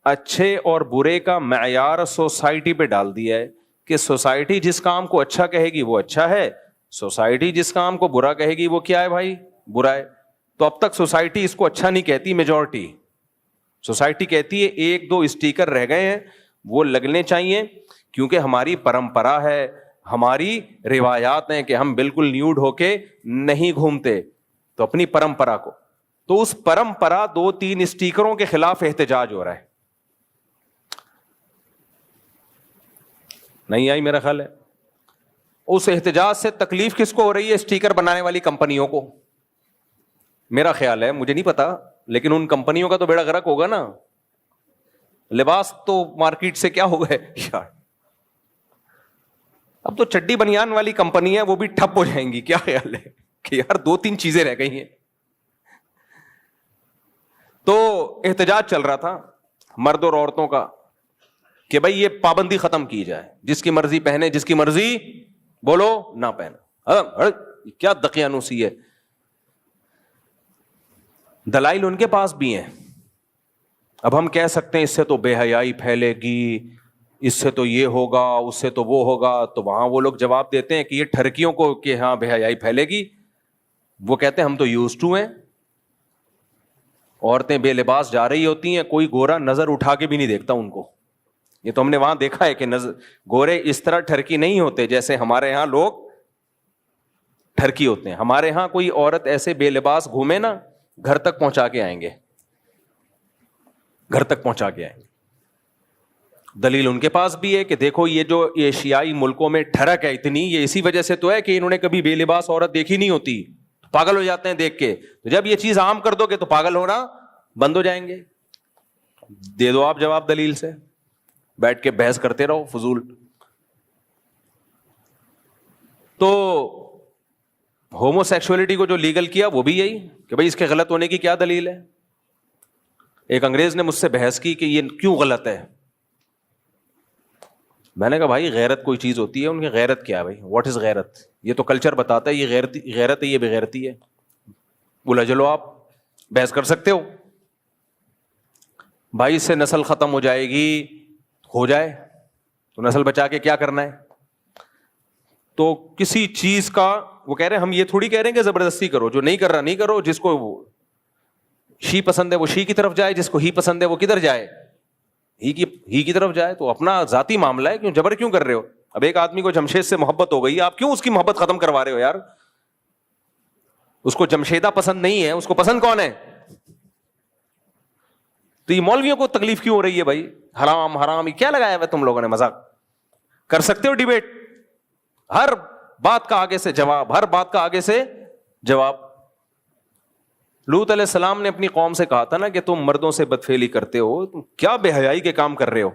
S1: اچھے اور برے کا معیار سوسائٹی پہ ڈال دیا ہے کہ سوسائٹی جس کام کو اچھا کہے گی وہ اچھا ہے, سوسائٹی جس کام کو برا کہے گی وہ کیا ہے بھائی, برا ہے. تو اب تک سوسائٹی اس کو اچھا نہیں کہتی, میجورٹی سوسائٹی کہتی ہے 1-2 اسٹیکر رہ گئے ہیں وہ لگنے چاہیے, کیونکہ ہماری پرمپرا ہے, ہماری روایات ہیں کہ ہم بالکل نیوڈ ہو کے نہیں گھومتے. تو اپنی پرمپرا کو, تو اس پرمپرا 2-3 اسٹیکروں کے خلاف احتجاج ہو رہا ہے. نہیں آئی میرا خیال ہے. اس احتجاج سے تکلیف کس کو ہو رہی ہے؟ اسٹیکر بنانے والی کمپنیوں کو. میرا خیال ہے, مجھے نہیں پتا, لیکن ان کمپنیوں کا تو بیڑا غرق ہوگا نا. لباس تو مارکیٹ سے کیا ہو گئے یار, اب تو چڈی بنیان والی کمپنی ہے وہ بھی ٹھپ ہو جائیں گی. کیا خیال ہے کہ یار 2-3 چیزیں رہ گئی ہیں. تو احتجاج چل رہا تھا مرد اور عورتوں کا کہ بھائی یہ پابندی ختم کی جائے, جس کی مرضی پہنے, جس کی مرضی بولو نہ پہنا. کیا دقیانوسی ہے. دلائل ان کے پاس بھی ہیں. اب ہم کہہ سکتے ہیں اس سے تو بے حیائی پھیلے گی, اس سے تو یہ ہوگا, اس سے تو وہ ہوگا. تو وہاں وہ لوگ جواب دیتے ہیں کہ یہ ٹھرکیوں کو کہ ہاں بے حیائی پھیلے گی, وہ کہتے ہیں ہم تو یوز ٹو ہیں. عورتیں بے لباس جا رہی ہوتی ہیں, کوئی گورا نظر اٹھا کے بھی نہیں دیکھتا ان کو. یہ تو ہم نے وہاں دیکھا ہے کہ گورے اس طرح ٹھرکی نہیں ہوتے جیسے ہمارے ہاں لوگ ٹھرکی ہوتے ہیں. ہمارے ہاں کوئی عورت ایسے بے لباس گھومے نا, گھر تک پہنچا کے آئیں گے, گھر تک پہنچا کے آئیں گے. دلیل ان کے پاس بھی ہے کہ دیکھو یہ جو ایشیائی ملکوں میں ٹھڑک ہے اتنی, یہ اسی وجہ سے تو ہے کہ انہوں نے کبھی بے لباس عورت دیکھی نہیں ہوتی, پاگل ہو جاتے ہیں دیکھ کے. تو جب یہ چیز عام کر دو گے تو پاگل ہونا بند ہو جائیں گے. دے دو آپ جواب دلیل سے, بیٹھ کے بحث کرتے رہو فضول. تو ہومو سیکسولیٹی کو جو لیگل کیا وہ بھی یہی کہ بھائی اس کے غلط ہونے کی کیا دلیل ہے. ایک انگریز نے مجھ سے بحث کی کہ یہ کیوں غلط ہے. میں نے کہا بھائی غیرت کوئی چیز ہوتی ہے, ان کی غیرت کیا ہے بھائی, واٹ از غیرت؟ یہ تو کلچر بتاتا ہے یہ غیرت ہے, یہ بغیرتی ہے. بولا چلو آپ بحث کر سکتے ہو بھائی, اس سے نسل ختم ہو جائے گی, ہو جائے تو نسل بچا کے کیا کرنا ہے. تو کسی چیز کا وہ کہہ رہے ہیں, ہم یہ تھوڑی کہہ رہے ہیں کہ زبردستی کرو, جو نہیں کر رہا نہیں کرو, جس کو شی پسند ہے وہ شی کی طرف جائے, جس کو ہی پسند ہے وہ کدھر جائے, ہی کی طرف جائے. تو اپنا ذاتی معاملہ ہے, کیوں جبر کیوں کر رہے ہو. اب ایک آدمی کو جمشید سے محبت ہو گئی, آپ کیوں اس کی محبت ختم کروا رہے ہو یار. اس کو جمشیدہ پسند نہیں ہے, اس کو پسند کون ہے. تو یہ مولویوں کو تکلیف کیوں ہو رہی ہے بھائی, حرام حرام یہ کیا لگایا ہوا تم لوگوں نے, مذاق کر سکتے ہو ڈیبیٹ, ہر بات کا آگے سے جواب, ہر بات کا آگے سے جواب. لوط علیہ السلام نے اپنی قوم سے کہا تھا نا کہ تم مردوں سے بدفعلی کرتے ہو, تم کیا بے حیائی کے کام کر رہے ہو.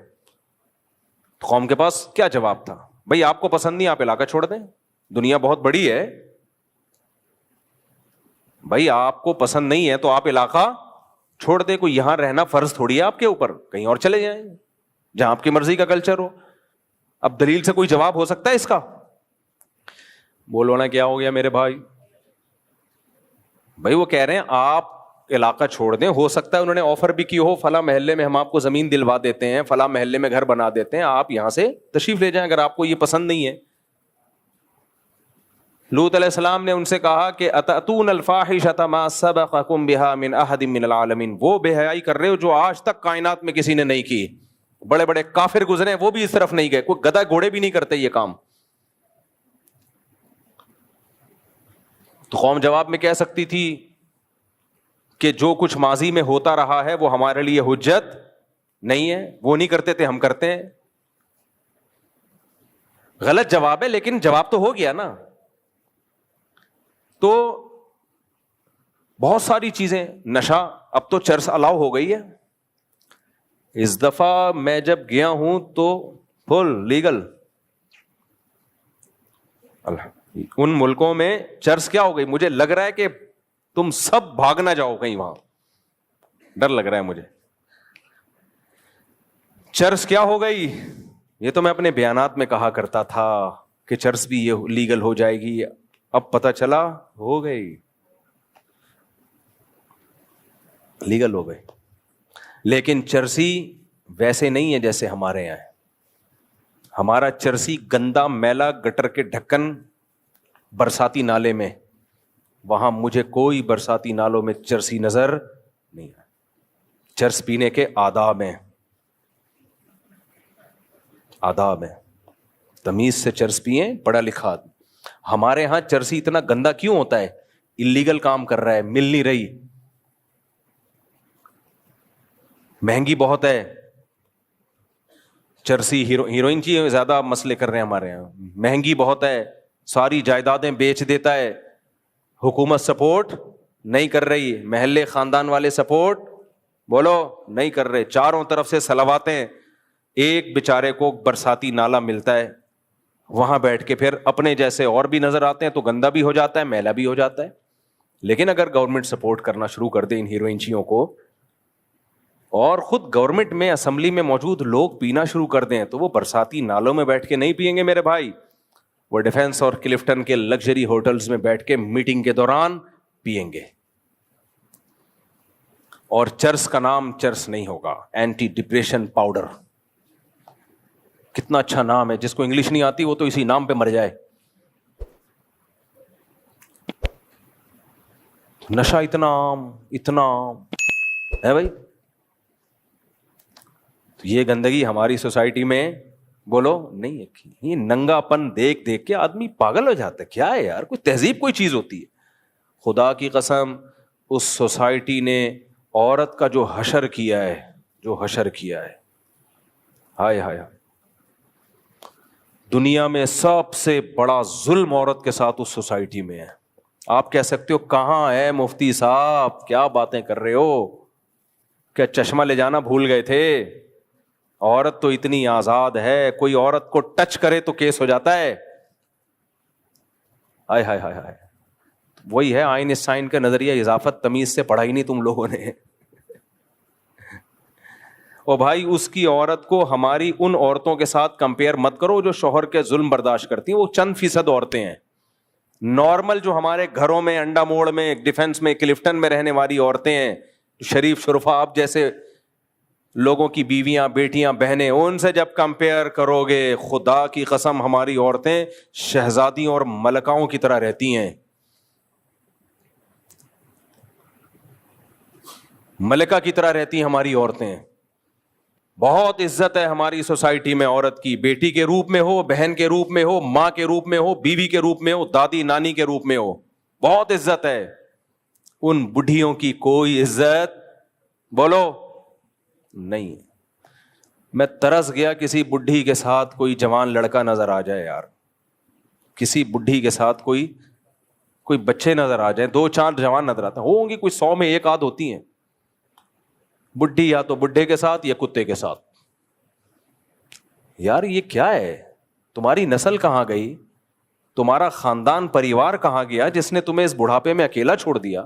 S1: قوم کے پاس کیا جواب تھا, بھائی آپ کو پسند نہیں آپ علاقہ چھوڑ دیں, دنیا بہت بڑی ہے. بھائی آپ کو پسند نہیں ہے تو آپ علاقہ چھوڑ دیں, کوئی یہاں رہنا فرض تھوڑی ہے آپ کے اوپر, کہیں اور چلے جائیں جہاں آپ کی مرضی کا کلچر ہو. اب دلیل سے کوئی جواب ہو سکتا ہے اس کا؟ بولو نا کیا ہو گیا میرے بھائی. بھائی وہ کہہ رہے ہیں آپ علاقہ چھوڑ دیں, ہو سکتا ہے انہوں نے آفر بھی کی ہو, فلاں محلے میں ہم آپ کو زمین دلوا دیتے ہیں, فلاں محلے میں گھر بنا دیتے ہیں, آپ یہاں سے تشریف لے جائیں اگر آپ کو یہ پسند نہیں ہے. لوط علیہ السلام نے ان سے کہا کہ اتأتون الفاحشۃ ما سبقکم بها من احد من العالمین, وہ بے حیائی کر رہے ہو جو آج تک کائنات میں کسی نے نہیں کی. بڑے بڑے کافر گزرے وہ بھی اس طرف نہیں گئے, کوئی گدھا گھوڑے بھی نہیں کرتے یہ کام. تو قوم جواب میں کہہ سکتی تھی کہ جو کچھ ماضی میں ہوتا رہا ہے وہ ہمارے لیے حجت نہیں ہے, وہ نہیں کرتے تھے ہم کرتے ہیں. غلط جواب ہے لیکن جواب تو ہو گیا نا. تو بہت ساری چیزیں, نشہ, اب تو چرس الاؤ ہو گئی ہے. اس دفعہ میں جب گیا ہوں تو فل لیگل. ان ملکوں میں چرس کیا ہو گئی, مجھے لگ رہا ہے کہ تم سب بھاگ نہ جاؤ کہیں, وہاں ڈر لگ رہا ہے مجھے. چرس کیا ہو گئی, یہ تو میں اپنے بیانات میں کہا کرتا تھا کہ چرس بھی یہ لیگل ہو جائے گی, اب پتہ چلا ہو گئی, لیگل ہو گئی. لیکن چرسی ویسے نہیں ہے جیسے ہمارے یہاں ہے. ہمارا چرسی گندا میلا گٹر کے ڈھکن برساتی نالے میں, وہاں مجھے کوئی برساتی نالوں میں چرسی نظر نہیں آئی. چرس پینے کے آداب ہیں, آداب ہیں, تمیز سے چرس پیئیں, پڑھا لکھا آدمی. ہمارے ہاں چرسی اتنا گندا کیوں ہوتا ہے؟ اللیگل کام کر رہا ہے, مل نہیں رہی, مہنگی بہت ہے. چرسی ہیروئن کی زیادہ مسئلے کر رہے ہیں ہمارے یہاں, مہنگی بہت ہے, ساری جائیدادیں بیچ دیتا ہے, حکومت سپورٹ نہیں کر رہی, محلے خاندان والے سپورٹ بولو نہیں کر رہے, چاروں طرف سے سلواتیں. ایک بیچارے کو برساتی نالا ملتا ہے, وہاں بیٹھ کے پھر اپنے جیسے اور بھی نظر آتے ہیں, تو گندا بھی ہو جاتا ہے, میلا بھی ہو جاتا ہے. لیکن اگر گورنمنٹ سپورٹ کرنا شروع کر دے ان ہیروئنچیوں کو, اور خود گورنمنٹ میں اسمبلی میں موجود لوگ پینا شروع کر دیں, تو وہ برساتی نالوں میں بیٹھ کے نہیں پئیں گے میرے بھائی, وہ ڈیفنس اور کلفٹن کے لگژری ہوٹلز میں بیٹھ کے میٹنگ کے دوران پئیں گے. اور چرس کا نام چرس نہیں ہوگا, اینٹی ڈپریشن پاؤڈر. کتنا اچھا نام ہے, جس کو انگلش نہیں آتی وہ تو اسی نام پہ مر جائے. نشہ اتنا عام ہے بھائی. تو یہ گندگی ہماری سوسائٹی میں بولو نہیں ہے. یہ ننگا پن دیکھ دیکھ کے آدمی پاگل ہو جاتا ہے. کیا ہے یار, کوئی تہذیب کوئی چیز ہوتی ہے؟ خدا کی قسم اس سوسائٹی نے عورت کا جو حشر کیا ہے, ہائے ہائے ہائے, دنیا میں سب سے بڑا ظلم عورت کے ساتھ اس سوسائٹی میں ہے. آپ کہہ سکتے ہو کہاں ہے مفتی صاحب, کیا باتیں کر رہے ہو, کیا چشمہ لے جانا بھول گئے تھے؟ عورت تو اتنی آزاد ہے, کوئی عورت کو ٹچ کرے تو کیس ہو جاتا ہے. ہائے ہائے ہائے ہائے, وہی ہے آئنسٹائن کا نظریہ اضافت تمیز سے پڑھا ہی نہیں تم لوگوں نے. اور بھائی اس کی عورت کو ہماری ان عورتوں کے ساتھ کمپیئر مت کرو جو شوہر کے ظلم برداشت کرتی ہیں. وہ چند فیصد عورتیں ہیں. نارمل جو ہمارے گھروں میں انڈا موڑ میں ڈیفنس میں کلفٹن میں رہنے والی عورتیں ہیں, شریف شرفا آپ جیسے لوگوں کی بیویاں بیٹیاں بہنیں, ان سے جب کمپیئر کرو گے, خدا کی قسم ہماری عورتیں شہزادیوں اور ملکاؤں کی طرح رہتی ہیں. ملکہ کی طرح رہتی ہیں ہماری عورتیں. بہت عزت ہے ہماری سوسائٹی میں عورت کی, بیٹی کے روپ میں ہو, بہن کے روپ میں ہو, ماں کے روپ میں ہو, بیوی کے روپ میں ہو, دادی نانی کے روپ میں ہو, بہت عزت ہے. ان بڈھیوں کی کوئی عزت بولو نہیں. میں ترس گیا کسی بڈھی کے ساتھ کوئی جوان لڑکا نظر آ جائے یار, کسی بڈھی کے ساتھ کوئی بچے نظر آ جائیں, 2-4 جوان نظر آتے ہوں گی, کوئی 100 میں 1 آدھ ہوتی ہیں. بڈھی یا تو بڈھے کے ساتھ یا کتے کے ساتھ. یار یہ کیا ہے, تمہاری نسل کہاں گئی, تمہارا خاندان پریوار کہاں گیا جس نے تمہیں اس بڑھاپے میں اکیلا چھوڑ دیا؟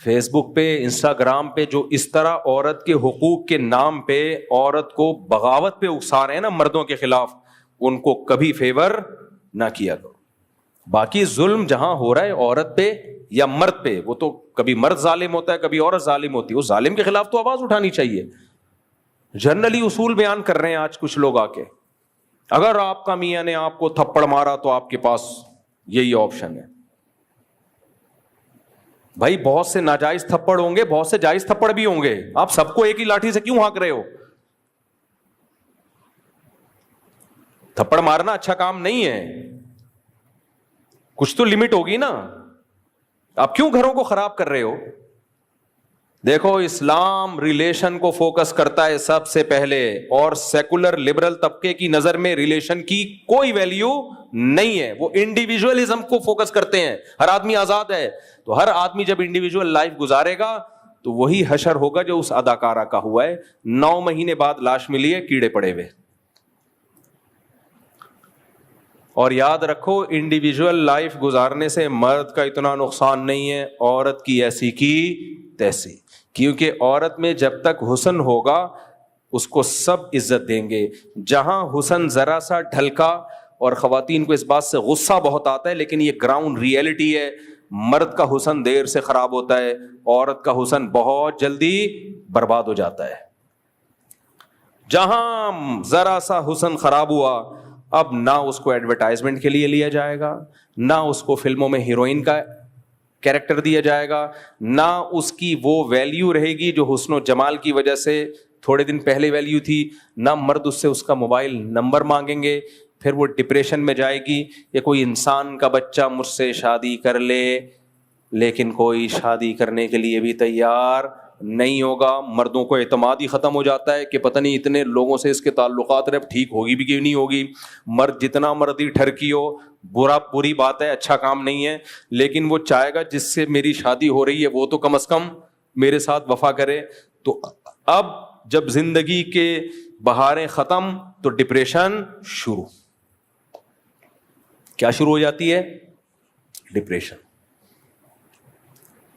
S1: فیس بک پہ, انسٹاگرام پہ جو اس طرح عورت کے حقوق کے نام پہ عورت کو بغاوت پہ اکسا رہے ہیں نا مردوں کے خلاف, ان کو کبھی فیور نہ کیا کرو. باقی ظلم جہاں ہو رہا ہے عورت پہ یا مرد پہ, وہ تو کبھی مرد ظالم ہوتا ہے کبھی عورت ظالم ہوتی ہے, اس ظالم کے خلاف تو آواز اٹھانی چاہیے. جنرلی اصول بیان کر رہے ہیں آج کچھ لوگ آ کے, اگر آپ کا میاں نے آپ کو تھپڑ مارا تو آپ کے پاس یہی آپشن ہے. بھائی بہت سے ناجائز تھپڑ ہوں گے, بہت سے جائز تھپڑ بھی ہوں گے, آپ سب کو ایک ہی لاٹھی سے کیوں ہانک رہے ہو؟ تھپڑ مارنا اچھا کام نہیں ہے, کچھ تو لمٹ ہوگی نا. آپ کیوں گھروں کو خراب کر رہے ہو؟ دیکھو اسلام ریلیشن کو فوکس کرتا ہے سب سے پہلے, اور سیکولر لبرل طبقے کی نظر میں ریلیشن کی کوئی ویلیو نہیں ہے. وہ انڈیویجولزم کو فوکس کرتے ہیں, ہر آدمی آزاد ہے. تو ہر آدمی جب انڈیویجول لائف گزارے گا تو وہی حشر ہوگا جو اس اداکارہ کا ہوا ہے. 9 مہینے بعد لاش ملی ہے کیڑے پڑے ہوئے. اور یاد رکھو انڈیویجول لائف گزارنے سے مرد کا اتنا نقصان نہیں ہے, عورت کی ایسی کی تیسی. کیونکہ عورت میں جب تک حسن ہوگا اس کو سب عزت دیں گے. جہاں حسن ذرا سا ڈھلکا, اور خواتین کو اس بات سے غصہ بہت آتا ہے لیکن یہ گراؤنڈ ریئلٹی ہے, مرد کا حسن دیر سے خراب ہوتا ہے, عورت کا حسن بہت جلدی برباد ہو جاتا ہے. جہاں ذرا سا حسن خراب ہوا, اب نہ اس کو ایڈورٹائزمنٹ کے لیے لیا جائے گا, نہ اس کو فلموں میں ہیروئن کا کیریکٹر دیا جائے گا, نہ اس کی وہ ویلیو رہے گی جو حسن و جمال کی وجہ سے تھوڑے دن پہلے ویلیو تھی, نہ مرد اس سے اس کا موبائل نمبر مانگیں گے. پھر وہ ڈپریشن میں جائے گی کہ کوئی انسان کا بچہ مجھ سے شادی کر لے, لیکن کوئی شادی کرنے کے لیے بھی تیار نہیں ہوگا. مردوں کو اعتماد ہی ختم ہو جاتا ہے کہ پتہ نہیں اتنے لوگوں سے اس کے تعلقات رہے, ٹھیک ہوگی بھی کہ نہیں ہوگی. مرد جتنا مرضی ٹھرکی ہو, بری بات ہے, اچھا کام نہیں ہے, لیکن وہ چاہے گا جس سے میری شادی ہو رہی ہے وہ تو کم از کم میرے ساتھ وفا کرے. تو اب جب زندگی کے بہاریں ختم تو ڈپریشن شروع. کیا شروع ہو جاتی ہے؟ ڈپریشن.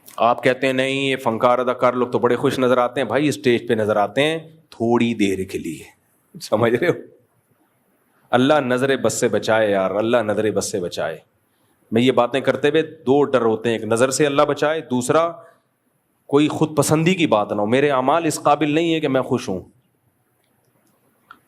S1: آپ کہتے ہیں نہیں یہ فنکار اداکار لوگ تو بڑے خوش نظر آتے ہیں. بھائی اسٹیج پہ نظر آتے ہیں تھوڑی دیر کے لیے, سمجھ رہے ہو؟ اللہ نظر بس سے بچائے یار, اللہ نظر بس سے بچائے. میں یہ باتیں کرتے ہوئے 2 ڈر ہوتے ہیں, ایک نظر سے اللہ بچائے, دوسرا کوئی خود پسندی کی بات نہ ہو. میرے اعمال اس قابل نہیں ہے کہ میں خوش ہوں,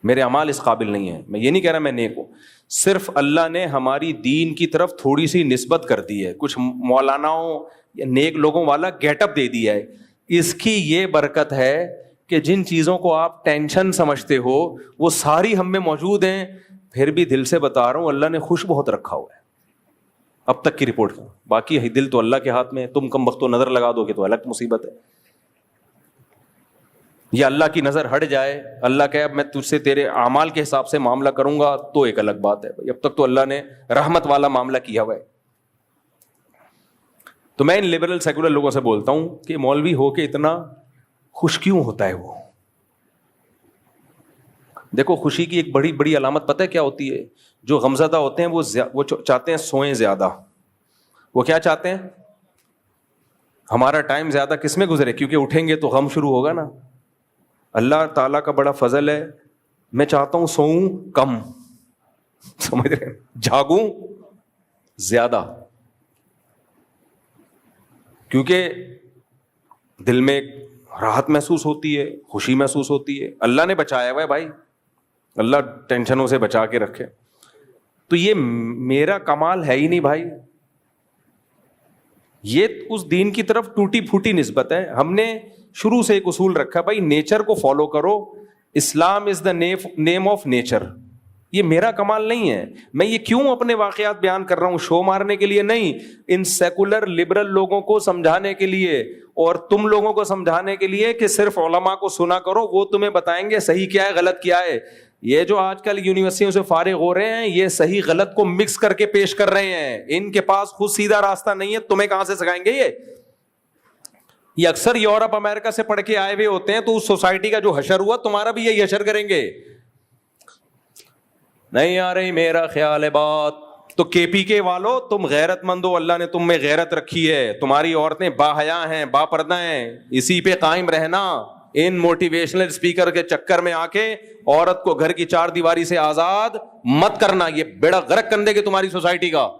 S1: میرے اعمال اس قابل نہیں ہے. میں یہ نہیں کہہ رہا میں نیک ہوں, صرف اللہ نے ہماری دین کی طرف تھوڑی سی نسبت کر دی ہے, کچھ مولاناؤں یا نیک لوگوں والا گیٹ اپ دے دیا ہے. اس کی یہ برکت ہے کہ جن چیزوں کو آپ ٹینشن سمجھتے ہو وہ ساری ہم میں موجود ہیں. پھر بھی دل سے بتا رہا ہوں اللہ نے خوش بہت رکھا ہوا ہے, اب تک کی رپورٹ. باقی دل تو اللہ کے ہاتھ میں ہے, تم کم وقت نظر لگا دو گے تو الگ مصیبت ہے. یا اللہ کی نظر ہٹ جائے, اللہ کہے اب میں تجھ سے تیرے اعمال کے حساب سے معاملہ کروں گا, تو ایک الگ بات ہے. اب تک تو اللہ نے رحمت والا معاملہ کیا ہوا ہے. تو میں ان لبرل سیکولر لوگوں سے بولتا ہوں کہ مولوی ہو کے اتنا خوش کیوں ہوتا ہے وہ؟ دیکھو خوشی کی ایک بڑی بڑی علامت پتہ ہے کیا ہوتی ہے؟ جو غمزدہ ہوتے ہیں وہ چاہتے ہیں سوئیں زیادہ. وہ کیا چاہتے ہیں؟ ہمارا ٹائم زیادہ کس میں گزرے, کیونکہ اٹھیں گے تو غم شروع ہوگا نا. اللہ تعالیٰ کا بڑا فضل ہے, میں چاہتا ہوں سوؤں کم, سمجھ رہے ہیں, جاگوں زیادہ, کیونکہ دل میں راحت محسوس ہوتی ہے, خوشی محسوس ہوتی ہے. اللہ نے بچایا ہوا ہے بھائی, اللہ ٹینشنوں سے بچا کے رکھے. تو یہ میرا کمال ہے ہی نہیں بھائی, یہ اس دین کی طرف ٹوٹی پھوٹی نسبت ہے. ہم نے شروع سے ایک اصول رکھا بھائی نیچر کو فالو کرو, اسلام از دا نیم آف نیچر. یہ میرا کمال نہیں ہے. میں یہ کیوں اپنے واقعات بیان کر رہا ہوں؟ شو مارنے کے لیے نہیں, ان سیکولر لبرل لوگوں کو سمجھانے کے لیے, اور تم لوگوں کو سمجھانے کے لیے کہ صرف علماء کو سنا کرو, وہ تمہیں بتائیں گے صحیح کیا ہے غلط کیا ہے. یہ جو آج کل یونیورسٹیوں سے فارغ ہو رہے ہیں یہ صحیح غلط کو مکس کر کے پیش کر رہے ہیں. ان کے پاس خود سیدھا راستہ نہیں ہے, تمہیں کہاں سے سکھائیں گے؟ یہ اکثر یورپ امریکہ سے پڑھ کے آئے ہوئے ہوتے ہیں, تو اس سوسائٹی کا جو حشر ہوا تمہارا بھی یہی حشر کریں گے. نہیں آ رہی میرا خیال ہے بات, تو کے پی کے والو تم غیرت مند ہو, اللہ نے تم میں غیرت رکھی ہے, تمہاری عورتیں باحیا ہیں, با پردہ ہیں, اسی پہ قائم رہنا. ان موٹیویشنل اسپیکر کے چکر میں آ کے عورت کو گھر کی چار دیواری سے آزاد مت کرنا, یہ بیڑا غرق کر دے گی تمہاری سوسائٹی کا.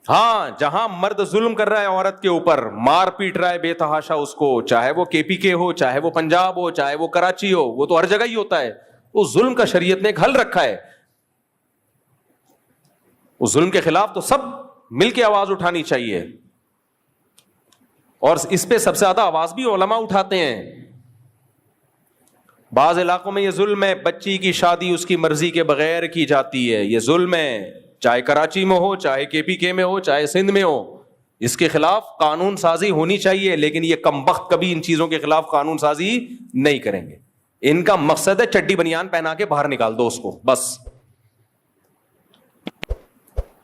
S1: ہاں, جہاں مرد ظلم کر رہا ہے عورت کے اوپر, مار پیٹ رہا ہے بے تحاشا اس کو, چاہے وہ کے پی کے ہو, چاہے وہ پنجاب ہو, چاہے وہ کراچی ہو, وہ تو ہر جگہ ہی ہوتا ہے. اس ظلم کا شریعت نے ایک حل رکھا ہے. اس ظلم کے خلاف تو سب مل کے آواز اٹھانی چاہیے, اور اس پہ سب سے زیادہ آواز بھی علماء اٹھاتے ہیں. بعض علاقوں میں یہ ظلم ہے, بچی کی شادی اس کی مرضی کے بغیر کی جاتی ہے, یہ ظلم ہے, چاہے کراچی میں ہو, چاہے کے پی کے میں ہو, چاہے سندھ میں ہو. اس کے خلاف قانون سازی ہونی چاہیے, لیکن یہ کمبخت کبھی ان چیزوں کے خلاف قانون سازی نہیں کریں گے. ان کا مقصد ہے چڈی بنیان پہنا کے باہر نکال دو اس کو, بس.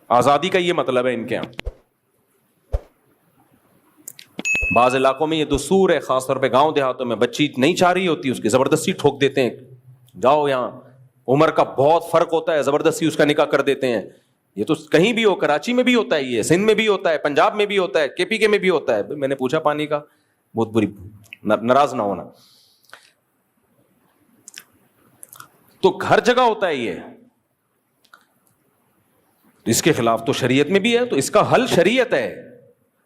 S1: آزادی کا یہ مطلب ہے ان کے یہاں. بعض علاقوں میں یہ دستور ہے, خاص طور پہ گاؤں دیہاتوں میں, بچی نہیں چاہ رہی ہوتی, اس کی زبردستی ٹھوک دیتے ہیں, جاؤ یہاں. عمر کا بہت فرق ہوتا ہے, زبردستی اس کا نکاح کر دیتے ہیں. یہ تو کہیں بھی ہو, کراچی میں بھی ہوتا ہے, یہ سندھ میں بھی ہوتا ہے, پنجاب میں بھی ہوتا ہے, کے پی کے میں بھی ہوتا ہے. میں نے پوچھا پانی کا, بہت بری, ناراض نہ ہونا, تو ہر جگہ ہوتا ہے یہ. اس کے خلاف تو شریعت میں بھی ہے, تو اس کا حل شریعت ہے.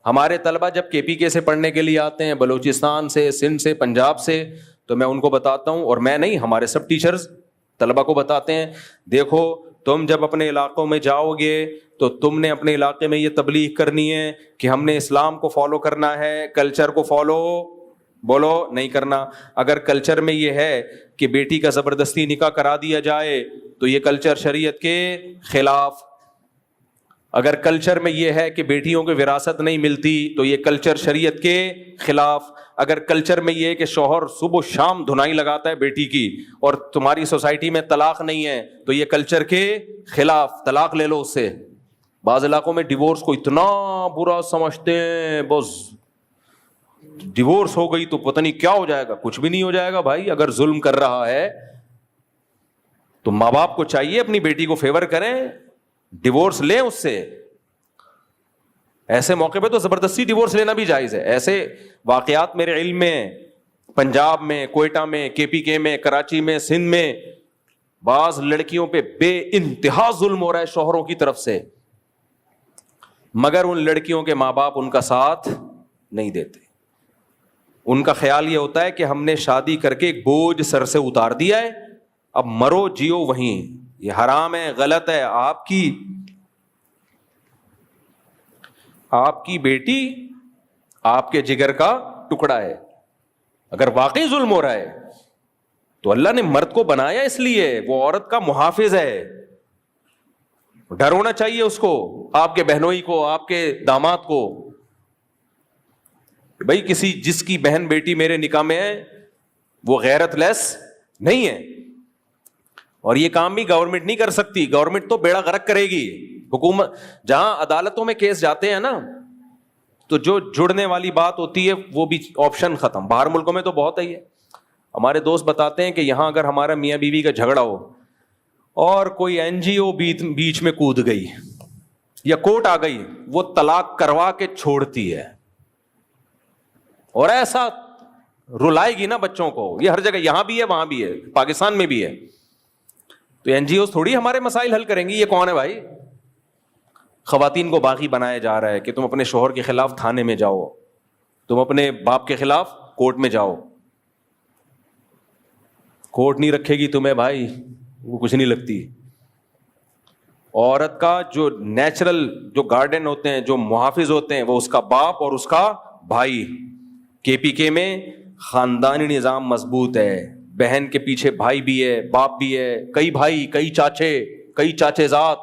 S1: ہمارے طلبہ جب کے پی کے سے پڑھنے کے لیے آتے ہیں, بلوچستان سے, سندھ سے, پنجاب سے, تو میں ان کو بتاتا ہوں, اور میں نہیں, ہمارے سب ٹیچرز طلبہ کو بتاتے ہیں, دیکھو تم جب اپنے علاقوں میں جاؤ گے تو تم نے اپنے علاقے میں یہ تبلیغ کرنی ہے کہ ہم نے اسلام کو فالو کرنا ہے, کلچر کو فالو بولو نہیں کرنا. اگر کلچر میں یہ ہے کہ بیٹی کا زبردستی نکاح کرا دیا جائے تو یہ کلچر شریعت کے خلاف. اگر کلچر میں یہ ہے کہ بیٹیوں کو وراثت نہیں ملتی تو یہ کلچر شریعت کے خلاف. اگر کلچر میں یہ ہے کہ شوہر صبح و شام دھنائی لگاتا ہے بیٹی کی اور تمہاری سوسائٹی میں طلاق نہیں ہے تو یہ کلچر کے خلاف, طلاق لے لو اس سے. بعض علاقوں میں ڈیورس کو اتنا برا سمجھتے ہیں, بس ڈیورس ہو گئی تو پتہ نہیں کیا ہو جائے گا. کچھ بھی نہیں ہو جائے گا بھائی. اگر ظلم کر رہا ہے تو ماں باپ کو چاہیے اپنی بیٹی کو فیور کریں, ڈیورس لیں اس سے. ایسے موقع پہ تو زبردستی ڈیورس لینا بھی جائز ہے. ایسے واقعات میرے علم میں پنجاب میں, کوئٹہ میں, کے پی کے میں, کراچی میں, سندھ میں بعض لڑکیوں پہ بے انتہا ظلم ہو رہا ہے شوہروں کی طرف سے, مگر ان لڑکیوں کے ماں باپ ان کا ساتھ نہیں دیتے. ان کا خیال یہ ہوتا ہے کہ ہم نے شادی کر کے ایک بوجھ سر سے اتار دیا ہے, اب مرو جیو وہیں, یہ حرام ہے, غلط ہے. آپ کی بیٹی آپ کے جگر کا ٹکڑا ہے. اگر واقعی ظلم ہو رہا ہے تو اللہ نے مرد کو بنایا اس لیے, وہ عورت کا محافظ ہے. ڈر ہونا چاہیے اس کو, آپ کے بہنوئی کو, آپ کے داماد کو. بھائی کسی جس کی بہن بیٹی میرے نکاح میں ہے وہ غیرت لیس نہیں ہے, اور یہ کام بھی گورنمنٹ نہیں کر سکتی. گورنمنٹ تو بیڑا غرق کرے گی. حکومت جہاں عدالتوں میں کیس جاتے ہیں نا, تو جو جڑنے والی بات ہوتی ہے وہ بھی آپشن ختم. باہر ملکوں میں تو بہت ہے. ہمارے دوست بتاتے ہیں کہ یہاں اگر ہمارا میاں بیوی کا جھگڑا ہو اور کوئی این جی او بیچ میں کود گئی یا کورٹ آ گئی, وہ طلاق کروا کے چھوڑتی ہے, اور ایسا رلائے گی نا بچوں کو. یہ ہر جگہ, یہاں بھی ہے, وہاں بھی ہے, پاکستان میں بھی ہے. تو این جی اوز تھوڑی ہمارے مسائل حل کریں گی. یہ کون ہے بھائی؟ خواتین کو باغی بنایا جا رہا ہے کہ تم اپنے شوہر کے خلاف تھانے میں جاؤ, تم اپنے باپ کے خلاف کورٹ میں جاؤ. کورٹ نہیں رکھے گی تمہیں بھائی, وہ کچھ نہیں لگتی. عورت کا جو نیچرل جو گارڈین ہوتے ہیں, جو محافظ ہوتے ہیں, وہ اس کا باپ اور اس کا بھائی. کے پی کے میں خاندانی نظام مضبوط ہے. بہن کے پیچھے بھائی بھی ہے, باپ بھی ہے, کئی بھائی, کئی چاچے زاد.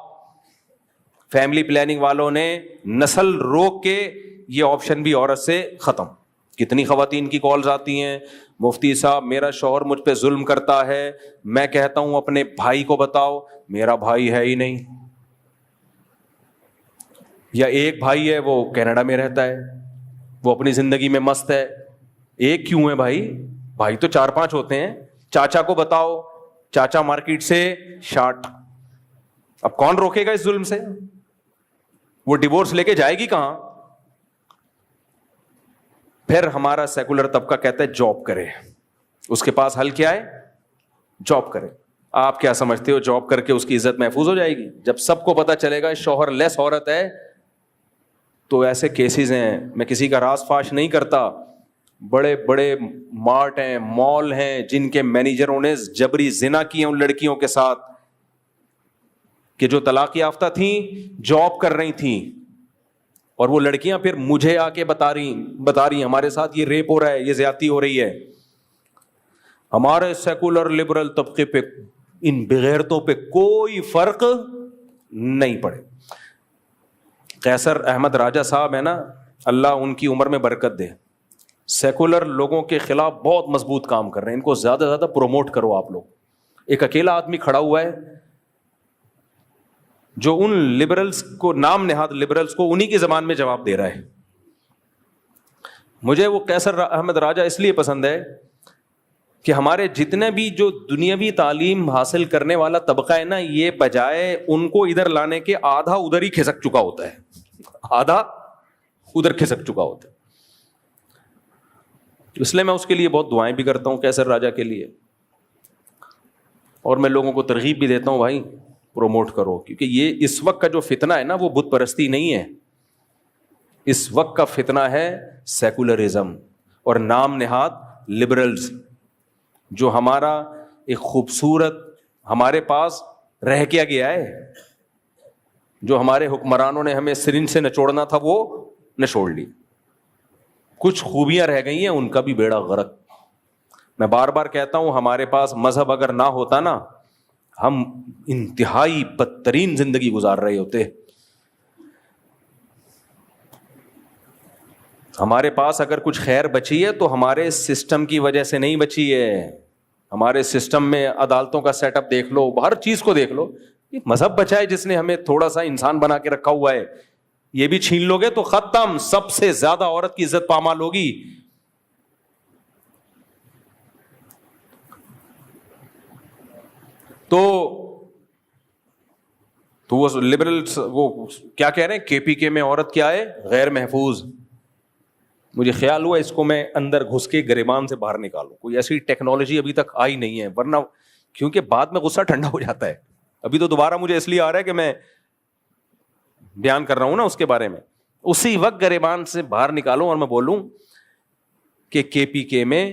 S1: فیملی پلاننگ والوں نے نسل روک کے یہ آپشن بھی عورت سے ختم. کتنی خواتین کی کالز آتی ہیں, مفتی صاحب میرا شوہر مجھ پہ ظلم کرتا ہے, میں کہتا ہوں اپنے بھائی کو بتاؤ, میرا بھائی ہے ہی نہیں. یا ایک بھائی ہے وہ کینیڈا میں رہتا ہے, وہ اپنی زندگی میں مست ہے. ایک کیوں ہے بھائی؟ بھائی تو 4-5 ہوتے ہیں. چاچا کو بتاؤ, چاچا مارکیٹ سے شارٹ, اب کون روکے گا اس ظلم سے؟ وہ ڈیورس لے کے جائے گی کہاں؟ پھر ہمارا سیکولر طبقہ کہتا ہے جاب کرے. اس کے پاس حل کیا ہے؟ جاب کرے. آپ کیا سمجھتے ہو جاب کر کے اس کی عزت محفوظ ہو جائے گی؟ جب سب کو پتا چلے گا شوہر لیس عورت ہے تو ایسے کیسز ہیں, میں کسی کا راز فاش نہیں کرتا, بڑے بڑے مارٹ ہیں, مال ہیں, جن کے مینیجروں نے جبری زنا کیے ان لڑکیوں کے ساتھ کہ جو طلاق یافتہ تھیں, جاب کر رہی تھیں, اور وہ لڑکیاں پھر مجھے آ کے بتا رہی ہمارے ساتھ یہ ریپ ہو رہا ہے, یہ زیادتی ہو رہی ہے. ہمارے سیکولر لبرل طبقے پہ ان بغیرتوں پہ کوئی فرق نہیں پڑے. قیصر احمد راجہ صاحب ہے نا, اللہ ان کی عمر میں برکت دے, سیکولر لوگوں کے خلاف بہت مضبوط کام کر رہے ہیں. ان کو زیادہ سے زیادہ پروموٹ کرو آپ لوگ. ایک اکیلا آدمی کھڑا ہوا ہے جو ان لبرلز کو, نام نہاد لبرلز کو, انہی کی زبان میں جواب دے رہا ہے. مجھے وہ قیصر احمد راجہ اس لیے پسند ہے کہ ہمارے جتنے بھی جو دنیاوی تعلیم حاصل کرنے والا طبقہ ہے نا, یہ بجائے ان کو ادھر لانے کے آدھا ادھر ہی کھسک چکا ہوتا ہے, آدھا ادھر کھسک چکا ہوتا ہے. اس لیے میں اس کے لیے بہت دعائیں بھی کرتا ہوں, قیصر راجہ کے لیے, اور میں لوگوں کو ترغیب بھی دیتا ہوں بھائی پروموٹ کرو, کیونکہ یہ اس وقت کا جو فتنہ ہے نا وہ بت پرستی نہیں ہے. اس وقت کا فتنہ ہے سیکولرزم اور نام نہاد لبرلز, جو ہمارا ایک خوبصورت ہمارے پاس رہ کیا گیا ہے, جو ہمارے حکمرانوں نے ہمیں سرنج سے نچوڑنا تھا وہ نچوڑ لی. کچھ خوبیاں رہ گئی ہیں, ان کا بھی بیڑا غرق. میں بار بار کہتا ہوں ہمارے پاس مذہب اگر نہ ہوتا نا, ہم انتہائی بدترین زندگی گزار رہے ہوتے. ہمارے پاس اگر کچھ خیر بچی ہے تو ہمارے سسٹم کی وجہ سے نہیں بچی ہے. ہمارے سسٹم میں عدالتوں کا سیٹ اپ دیکھ لو, ہر چیز کو دیکھ لو. یہ مذہب بچا ہے جس نے ہمیں تھوڑا سا انسان بنا کے رکھا ہوا ہے. یہ بھی چھین لو گے تو ختم, سب سے زیادہ عورت کی عزت پامال ہوگی. تو وہ لبرل وہ کیا کہہ رہے ہیں, کے پی کے میں عورت کیا ہے, غیر محفوظ. مجھے خیال ہوا اس کو میں اندر گھس کے گریبان سے باہر نکالوں. کوئی ایسی ٹیکنالوجی ابھی تک آئی نہیں ہے, ورنہ کیونکہ بعد میں غصہ ٹھنڈا ہو جاتا ہے. ابھی تو دوبارہ مجھے اس لیے آ رہا ہے کہ میں بیان کر رہا ہوں نا اس کے بارے میں. اسی وقت گریبان سے باہر نکالوں اور میں بولوں کہ کے پی کے میں,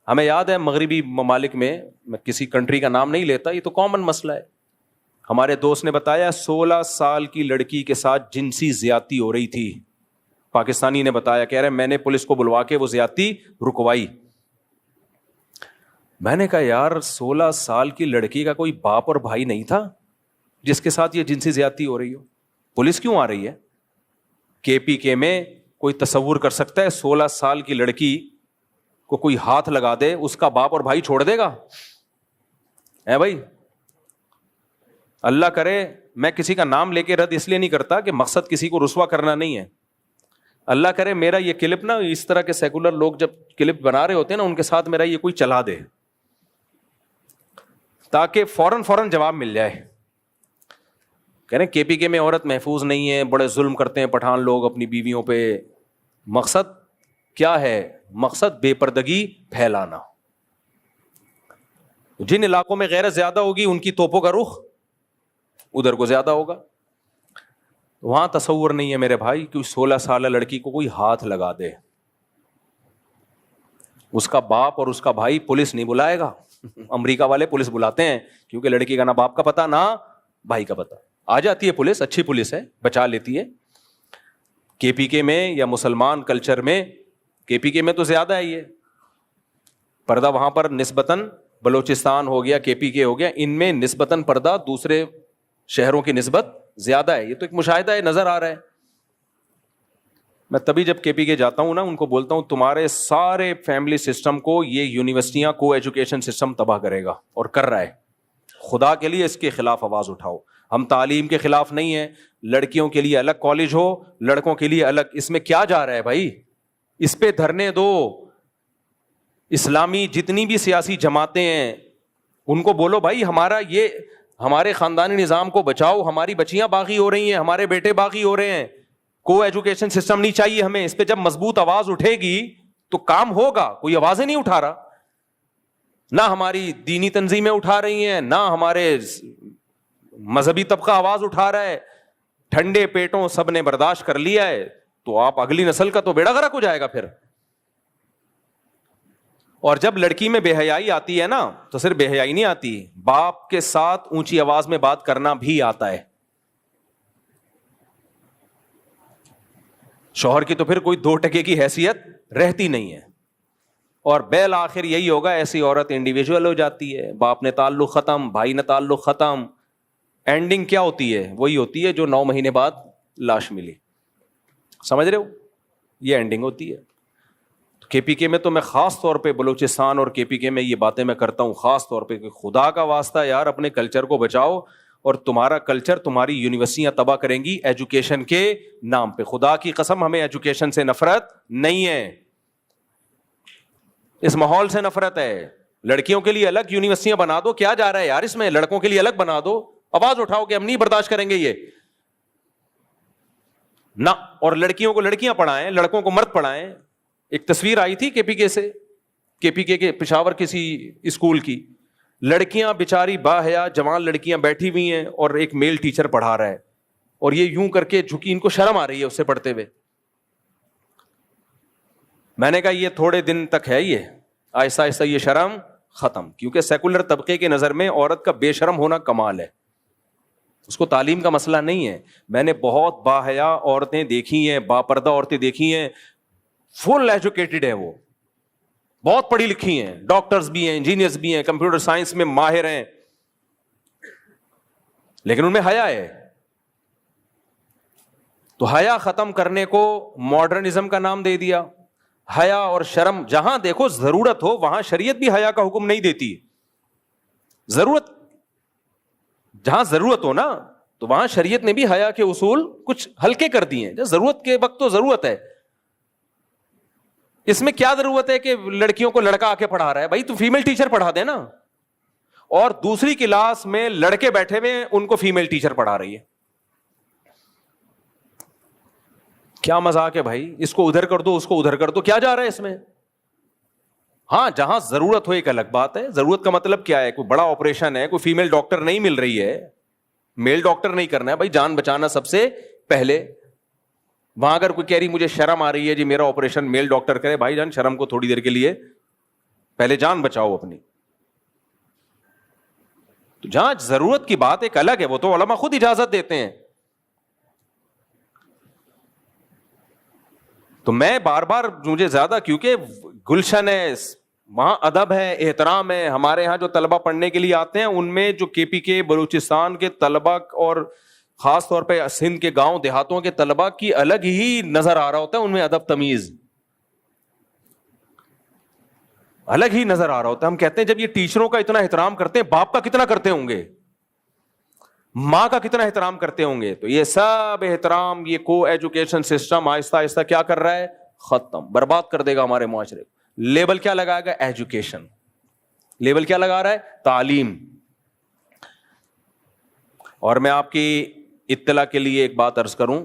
S1: ہمیں یاد ہے مغربی ممالک میں کسی کنٹری کا نام نہیں لیتا, یہ تو کامن مسئلہ ہے. ہمارے دوست نے بتایا 16 سال کی لڑکی کے ساتھ جنسی زیادتی ہو رہی تھی. پاکستانی نے بتایا, کہہ رہے میں نے پولیس کو بلوا کے وہ زیادتی رکوائی. میں نے کہا یار 16 سال کی لڑکی کا کوئی باپ اور بھائی نہیں تھا جس کے ساتھ یہ جنسی زیادتی ہو رہی ہو؟ پولیس کیوں آ رہی ہے؟ کے پی کے میں کوئی تصور کر سکتا ہے 16 سال کی لڑکی کو کوئی ہاتھ لگا دے, اس کا باپ اور بھائی چھوڑ دے گا؟ اے بھائی اللہ کرے, میں کسی کا نام لے کے رد اس لیے نہیں کرتا کہ مقصد کسی کو رسوا کرنا نہیں ہے. اللہ کرے میرا یہ کلپ نا, اس طرح کے سیکولر لوگ جب کلپ بنا رہے ہوتے ہیں نا, ان کے ساتھ میرا یہ کوئی چلا دے تاکہ فوراً جواب مل جائے. کہہ رہے کے پی کے میں عورت محفوظ نہیں ہے, بڑے ظلم کرتے ہیں پٹھان لوگ اپنی بیویوں پہ. مقصد کیا ہے؟ مقصد بے پردگی پھیلانا. جن علاقوں میں غیرت زیادہ ہوگی ان کی توپوں کا رخ ادھر کو زیادہ ہوگا. وہاں تصور نہیں ہے میرے بھائی کہ 16 سالہ لڑکی کو کوئی ہاتھ لگا دے, اس کا باپ اور اس کا بھائی پولیس نہیں بلائے گا. امریکہ والے پولیس بلاتے ہیں کیونکہ لڑکی کا نہ باپ کا پتہ نہ بھائی کا پتہ. آ جاتی ہے پولیس, اچھی پولیس ہے, بچا لیتی ہے. کے پی کے میں یا مسلمان کلچر میں, کے پی کے میں تو زیادہ ہے یہ پردہ, وہاں پر نسبتاً بلوچستان ہو گیا, کے پی کے ہو گیا, ان میں نسبتاً پردہ دوسرے شہروں کی نسبت زیادہ ہے. یہ تو ایک مشاہدہ ہے, نظر آ رہا ہے. میں تبھی جب کے پی کے جاتا ہوں نا, ان کو بولتا ہوں تمہارے سارے فیملی سسٹم کو یہ یونیورسٹیاں کو ایجوکیشن سسٹم تباہ کرے گا, اور کر رہا ہے. خدا کے لیے اس کے خلاف آواز اٹھاؤ. ہم تعلیم کے خلاف نہیں ہیں, لڑکیوں کے لیے الگ کالج ہو, لڑکوں کے لیے الگ. اس میں کیا جا رہا ہے بھائی؟ اس پہ دھرنے دو. اسلامی جتنی بھی سیاسی جماعتیں ہیں ان کو بولو بھائی ہمارا یہ ہمارے خاندانی نظام کو بچاؤ, ہماری بچیاں باغی ہو رہی ہیں, ہمارے بیٹے باغی ہو رہے ہیں, کو ایجوکیشن سسٹم نہیں چاہیے ہمیں. اس پہ جب مضبوط آواز اٹھے گی تو کام ہوگا. کوئی آوازیں نہیں اٹھا رہا, نہ ہماری دینی تنظیمیں اٹھا رہی ہیں, نہ ہمارے مذہبی طبقہ آواز اٹھا رہا ہے. ٹھنڈے پیٹوں سب نے برداشت کر لیا ہے, تو آپ اگلی نسل کا تو بیڑا غرق ہو جائے گا پھر. اور جب لڑکی میں بے حیائی آتی ہے نا, تو صرف بے حیائی نہیں آتی, باپ کے ساتھ اونچی آواز میں بات کرنا بھی آتا ہے. شوہر کی تو پھر کوئی 2% کی حیثیت رہتی نہیں ہے. اور بالآخر یہی ہوگا, ایسی عورت انڈیویجول ہو جاتی ہے, باپ نے تعلق ختم, بھائی نے تعلق ختم. اینڈنگ کیا ہوتی ہے؟ وہی ہوتی ہے جو 9 مہینے بعد لاش ملی. سمجھ رہے ہو, یہ اینڈنگ ہوتی ہے. کے پی کے میں تو میں خاص طور پہ بلوچستان اور کے پی کے میں یہ باتیں میں کرتا ہوں خاص طور پہ کہ خدا کا واسطہ یار اپنے کلچر کو بچاؤ, اور تمہارا کلچر تمہاری یونیورسٹیاں تباہ کریں گی ایجوکیشن کے نام پہ. خدا کی قسم ہمیں ایجوکیشن سے نفرت نہیں ہے, اس ماحول سے نفرت ہے. لڑکیوں کے لیے الگ یونیورسٹیاں بنا دو, کیا جا رہا ہے یار اس میں, لڑکوں کے لیے الگ بنا دو. آواز اٹھاؤ کہ ہم نہیں برداشت کریں گے یہ نہ, اور لڑکیوں کو لڑکیاں پڑھائیں, لڑکوں کو مرد پڑھائیں. ایک تصویر آئی تھی کے پی کے سے, کے پی کے پشاور کسی اسکول کی, لڑکیاں بیچاری باحیا جوان لڑکیاں بیٹھی ہوئی ہیں اور ایک میل ٹیچر پڑھا رہا ہے, اور یہ یوں کر کے جھکی, ان کو شرم آ رہی ہے اس سے پڑھتے ہوئے. میں نے کہا یہ تھوڑے دن تک ہے, یہ آہستہ آہستہ یہ شرم ختم, کیونکہ سیکولر طبقے کے نظر میں عورت کا بے شرم ہونا کمال ہے, اس کو تعلیم کا مسئلہ نہیں ہے. میں نے بہت باحیا عورتیں دیکھی ہیں, باپردہ عورتیں دیکھی ہیں, فل ایجوکیٹڈ ہے, وہ بہت پڑھی لکھی ہیں, ڈاکٹرز بھی ہیں, انجینئرز بھی ہیں, کمپیوٹر سائنس میں ماہر ہیں, لیکن ان میں حیا ہے. تو حیا ختم کرنے کو ماڈرنزم کا نام دے دیا. حیا اور شرم, جہاں دیکھو ضرورت ہو وہاں شریعت بھی حیا کا حکم نہیں دیتی. ضرورت, جہاں ضرورت ہو نا تو وہاں شریعت نے بھی حیا کے اصول کچھ ہلکے کر دیے ہیں. ضرورت کے وقت تو ضرورت ہے. اس میں کیا ضرورت ہے کہ لڑکیوں کو لڑکا آ کے پڑھا رہا ہے؟ بھائی تو فیمیل ٹیچر پڑھا دے نا. اور دوسری کلاس میں لڑکے بیٹھے ہوئے ان کو فیمیل ٹیچر پڑھا رہی ہے. کیا مذاق ہے بھائی, اس کو ادھر کر دو اس کو ادھر کر دو, کیا جا رہا ہے اس میں؟ ہاں جہاں ضرورت ہو ایک الگ بات ہے. ضرورت کا مطلب کیا ہے؟ کوئی بڑا آپریشن ہے, کوئی فیمیل ڈاکٹر نہیں مل رہی ہے, میل ڈاکٹر نہیں کرنا ہے بھائی, جان بچانا سب سے پہلے. وہاں اگر کوئی کہہ رہی مجھے شرم آ رہی ہے جی میرا آپریشن میل ڈاکٹر کرے, بھائی جان شرم کو تھوڑی دیر کے لیے پہلے جان بچاؤ اپنی. تو جہاں ضرورت کی بات ایک الگ ہے, وہ تو علماء خود اجازت دیتے ہیں. تو میں بار بار, مجھے زیادہ کیونکہ گلشن ہے, وہاں ادب ہے, احترام ہے. ہمارے یہاں جو طلبہ پڑھنے کے لیے آتے ہیں ان میں جو کے پی کے بلوچستان کے طلبہ اور خاص طور پہ سندھ کے گاؤں دیہاتوں کے طلبہ کی الگ ہی نظر آ رہا ہوتا ہے, ان میں ادب تمیز الگ ہی نظر آ رہا ہوتا ہے. ہم کہتے ہیں جب یہ ٹیچروں کا اتنا احترام کرتے ہیں, باپ کا کتنا کرتے ہوں گے, ماں کا کتنا احترام کرتے ہوں گے. تو یہ سب احترام, یہ کو ایجوکیشن سسٹم آہستہ آہستہ کیا کر رہا ہے؟ ختم, برباد کر دے گا ہمارے معاشرے کو. لیبل کیا لگائے گا؟ ایجوکیشن. لیبل کیا لگا رہا ہے؟ تعلیم. اور میں آپ کی اطلاع کے لیے ایک بات عرض کروں,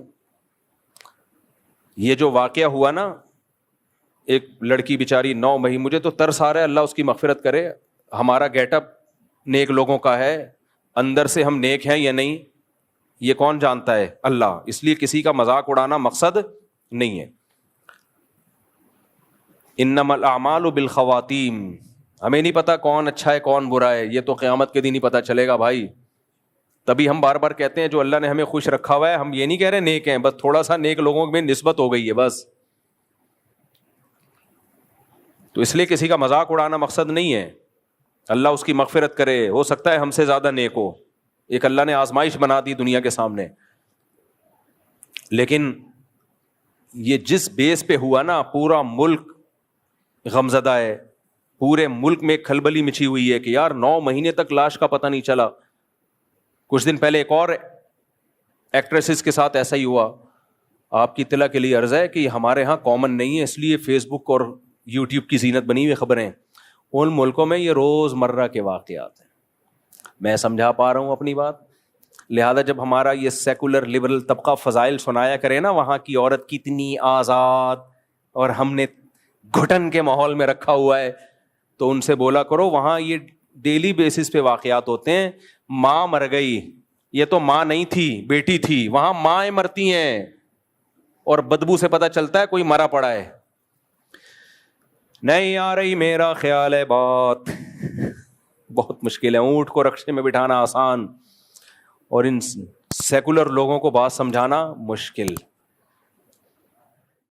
S1: یہ جو واقعہ ہوا نا, ایک لڑکی بیچاری 9 مہینے, مجھے تو ترس آ رہا ہے, اللہ اس کی مغفرت کرے. ہمارا گیٹ اپ نیک لوگوں کا ہے, اندر سے ہم نیک ہیں یا نہیں یہ کون جانتا ہے؟ اللہ. اس لیے کسی کا مذاق اڑانا مقصد نہیں ہے. انما الاعمال بالخواتیم. ہمیں نہیں پتا کون اچھا ہے کون برا ہے, یہ تو قیامت کے دن ہی پتا چلے گا بھائی. تبھی ہم بار بار کہتے ہیں جو اللہ نے ہمیں خوش رکھا ہوا ہے, ہم یہ نہیں کہہ رہے نیک ہیں, بس تھوڑا سا نیک لوگوں میں نسبت ہو گئی ہے بس. تو اس لیے کسی کا مذاق اڑانا مقصد نہیں ہے. اللہ اس کی مغفرت کرے, ہو سکتا ہے ہم سے زیادہ نیک ہو, ایک اللہ نے آزمائش بنا دی دنیا کے سامنے. لیکن یہ جس بیس پہ ہوا نا, پورا ملک غمزدہ ہے, پورے ملک میں کھلبلی مچی ہوئی ہے کہ یار 9 مہینے تک لاش کا پتہ نہیں چلا. کچھ دن پہلے ایک اور ایکٹریسز کے ساتھ ایسا ہی ہوا. آپ کی اطلاع کے لیے عرض ہے کہ ہمارے ہاں کامن نہیں ہے, اس لیے فیس بک اور یوٹیوب کی زینت بنی ہوئی خبریں. ان ملکوں میں یہ روز مرہ کے واقعات ہیں. میں سمجھا پا رہا ہوں اپنی بات. لہذا جب ہمارا یہ سیکولر لبرل طبقہ فضائل سنایا کرے نا, وہاں کی عورت کتنی آزاد اور ہم نے گھٹن کے ماحول میں رکھا ہوا ہے, تو ان سے بولا کرو وہاں یہ ڈیلی بیسس پہ واقعات ہوتے ہیں. ماں مر گئی, یہ تو ماں نہیں تھی بیٹی تھی, وہاں مائیں مرتی ہیں اور بدبو سے پتہ چلتا ہے کوئی مرا پڑا ہے. نہیں آ رہی میرا خیال ہے بات, بہت مشکل ہے. اونٹ کو رکشے میں بٹھانا آسان اور ان سیکولر لوگوں کو بات سمجھانا مشکل.